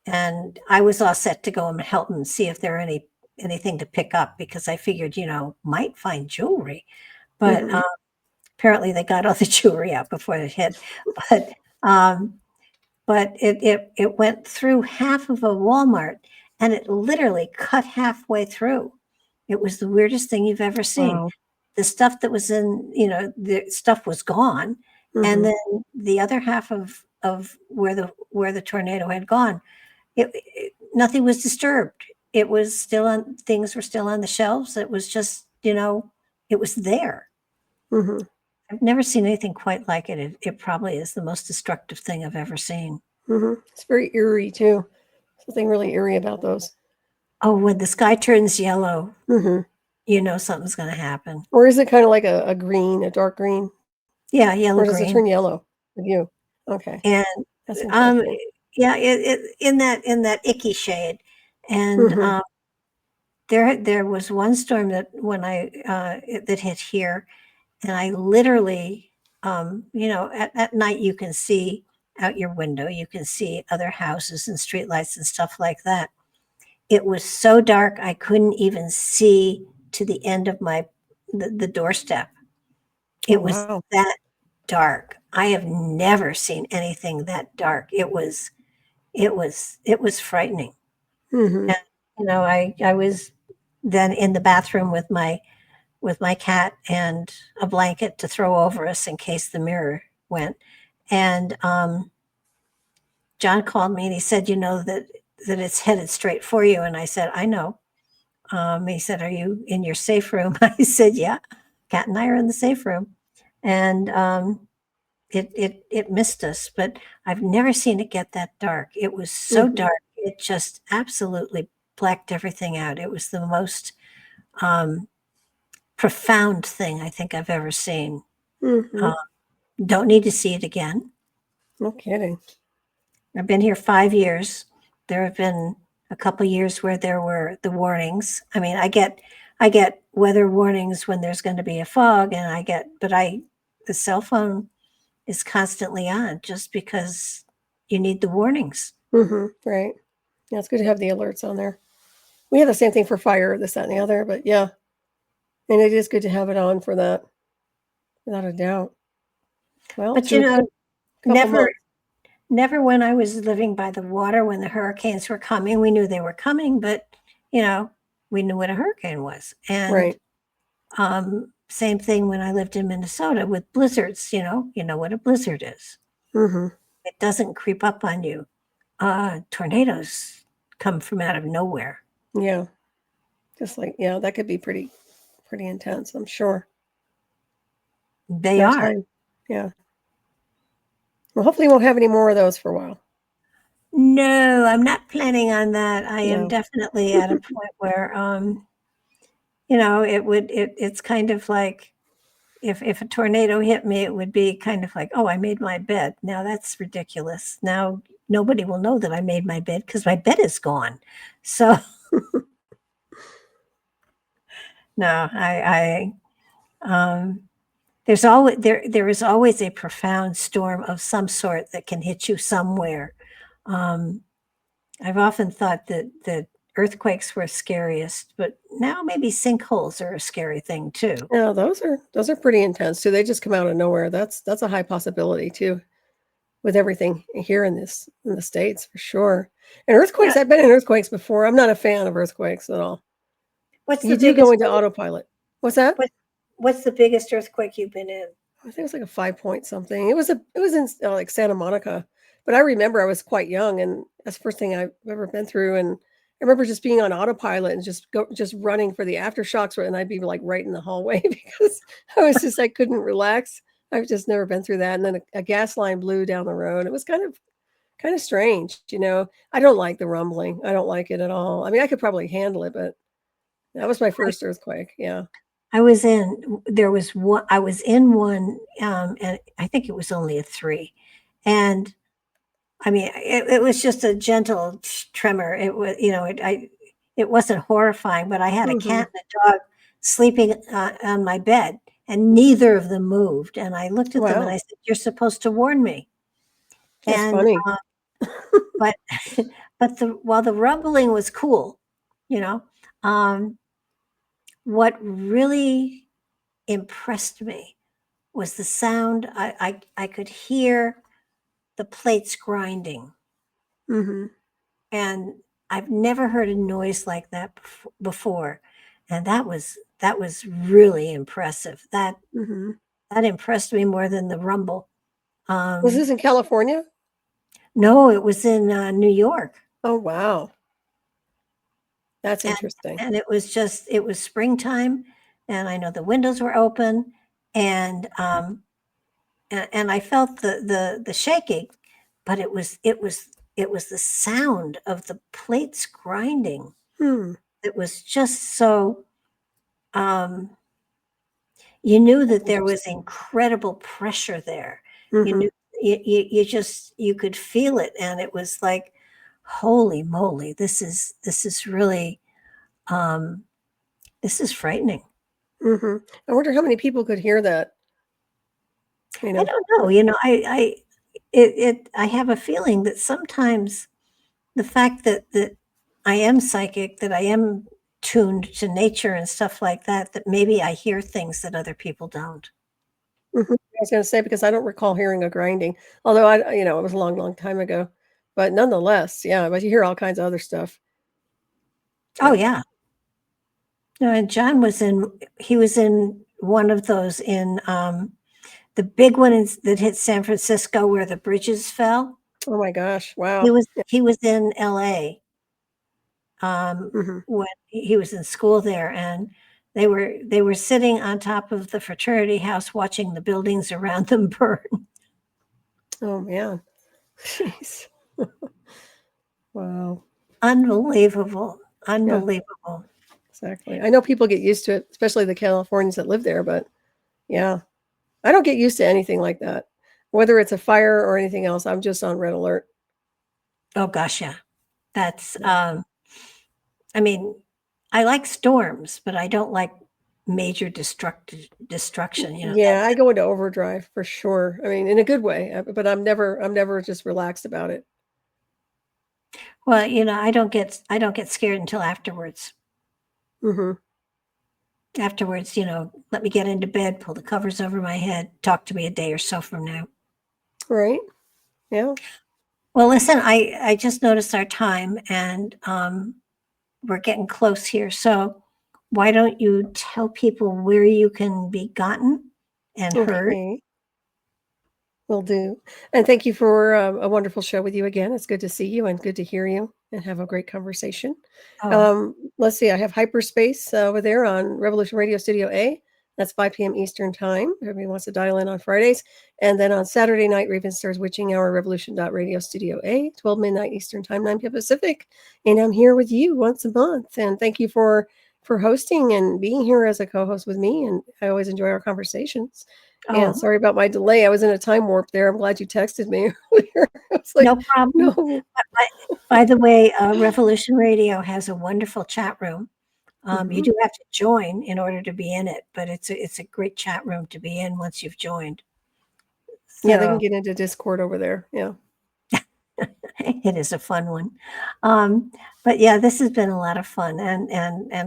and I was all set to go and help them see if there were anything to pick up, because I figured, might find jewelry. But Mhm, apparently they got all the jewelry out before it hit. But um, but it went through half of a Walmart, and it literally cut halfway through. It was the weirdest thing you've ever seen. wow. The stuff that was in, the stuff was gone, and Mhm, then the other half of where the tornado had gone, nothing was disturbed. It was still on. Things were still on the shelves. It was just, it was there. mhm, I've never seen anything quite like it. It probably is the most destructive thing I've ever seen. mhm. It's very eerie too. Something really eerie about those. Oh, when the sky turns yellow, Mhm. something's going to happen. Or is it kinda like a green, a dark green? Yeah, Or yellow does it green. turn yellow with you? Okay, And that's um, interesting. yeah, in that icky shade. And Mhm, there was one storm that when that hit here, and I literally, at night you can see out your window, you can see other houses and streetlights and stuff like that. It was so dark I couldn't even see to the end of the doorstep. oh, It was wow. that dark. I have never seen anything that dark. It was frightening. Mhm, And I was then in the bathroom with my cat and a blanket to throw over us in case the mirror went. And John called me and he said, that it's headed straight for you. And I said, I know. He said, are you in your safe room? I said, yeah. Cat and I are in the safe room. And it missed us, but I've never seen it get that dark. It was so mhm, dark. It just absolutely blacked everything out. It was the most um, profound thing I think I've ever seen. Uh, mhm. don't need to see it again. No kidding. I've been here 5 years. There have been a couple years where there were the warnings. I mean, I get weather warnings when there's going to be a fog, and the cell phone is constantly on just because you need the warnings. Right. Yeah, it's good to have the alerts on there. We have the same thing for fire, this, that, and the other, but yeah. And it is good to have it on for that, without a doubt. Well, But never when I was living by the water, when the hurricanes were coming, we knew they were coming, but we knew what a hurricane was. And same thing when I lived in Minnesota with blizzards. You know what a blizzard is. It doesn't creep up on you. Tornadoes come from out of nowhere. Yeah. Just like, that could be pretty intense, I'm sure. They are. Yeah. Well, hopefully we won't have any more of those for a while. No, I'm not planning on that. I am definitely at a point where, it's kind of like if a tornado hit me, it would be kind of like, oh, I made my bed. Now that's ridiculous. Now nobody will know that I made my bed because my bed is gone. So no, there is always a profound storm of some sort that can hit you somewhere. I've often thought that earthquakes were scariest, but now maybe sinkholes are a scary thing too. Yeah, those are pretty intense too. They just come out of nowhere. That's a high possibility too, with everything here in the States for sure. And earthquakes, I've been in earthquakes before. I'm not a fan of earthquakes at all. You do go into autopilot. What's that? What's the biggest earthquake you've been in? I think it was like a 5 point something. It was in like Santa Monica, but I remember I was quite young, and that's the first thing I've ever been through. And I remember just being on autopilot and just running for the aftershocks, and I'd be like right in the hallway because I couldn't relax. I've just never been through that. And then a gas line blew down the road. It was kind of strange, I don't like the rumbling. I don't like it at all. I mean, I could probably handle it, but that was my first earthquake. Yeah. I was in one, and I think it was only a 3. And I mean, it was just a gentle tremor. It was, it wasn't horrifying, but I had a cat and a dog sleeping on my bed, and neither of them moved. And I looked at them and I said, "You're supposed to warn me." That's funny. But while the rumbling was cool, what really impressed me was the sound. I could hear the plates grinding. And I've never heard a noise like that before. And that was really impressive. That impressed me more than the rumble. Was this in California? No, it was in New York. Oh, wow. That's interesting. And it was springtime, and I know the windows were open, and I felt the shaking, but it was the sound of the plates grinding. It was just so, you knew that there was incredible pressure there. You knew you could feel it, and it was like, holy moly, this is really, this is frightening. I wonder how many people could hear that. I don't know. I have a feeling that sometimes the fact that I am psychic, that I am tuned to nature and stuff like that, that maybe I hear things that other people don't. I was going to say, because I don't recall hearing a grinding, although it was a long time ago, but nonetheless, yeah, but you hear all kinds of other stuff. Oh yeah. No, and John was in one of those in, the big one that hit San Francisco where the bridges fell. Oh my gosh. Wow. He was in LA. When he was in school there, and they were sitting on top of the fraternity house watching the buildings around them burn. Oh man. Jeez. Wow. Unbelievable. Yeah, exactly. I know people get used to it, especially the Californians that live there, but yeah, I don't get used to anything like that. Whether it's a fire or anything else, I'm just on red alert. Oh gosh, yeah. That's I mean, I like storms, but I don't like major destruction. Yeah, I go into overdrive for sure. I mean, in a good way, but I'm never just relaxed about it. Well, I don't get scared until afterwards. Hmm. Afterwards, let me get into bed, pull the covers over my head, talk to me a day or so from now. Right? Yeah. Well, listen, I just noticed our time, and we're getting close here. So why don't you tell people where you can be gotten and heard? Okay. Will do. And thank you for a wonderful show with you again. It's good to see you and good to hear you and have a great conversation. Oh, Let's see. I have Hyperspace over there on Revolution Radio Studio A. That's 5 p.m. Eastern Time. Everybody wants to dial in on Fridays. And then on Saturday night, Raven Star's Witching Hour, Revolution.Radio Studio A, 12 midnight Eastern Time, 9 p.m. Pacific. And I'm here with you once a month. And thank you for hosting and being here as a co-host with me. And I always enjoy our conversations. And oh, sorry about my delay. I was in a time warp there. I'm glad you texted me earlier. I was like, no problem. no. By the way, Revolution Radio has a wonderful chat room. You do have to join in order to be in it, but it's a great chat room to be in once you've joined. Yeah, they can So get into Discord over there. Yeah. it is a fun one. But yeah, this has been a lot of fun, and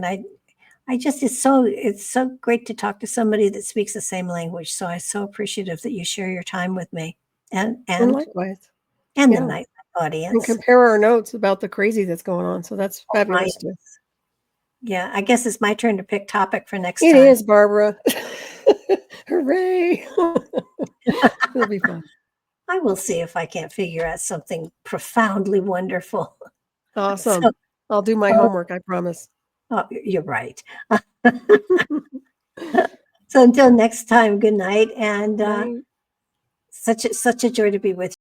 I just it's so great to talk to somebody that speaks the same language. So I'm so appreciative that you share your time with me and And likewise. the Yeah. night And audience. compare our notes about the crazy that's going on. So that's fabulous too. Yeah, I guess it's my turn to pick topic for next It time. is, Barbara. Hooray. It'll be fun. I will see if I can't figure out something profoundly wonderful. Awesome. So, I'll do my homework, I promise. oh, you're right. So until next time, good night, and Right. such a joy to be with you.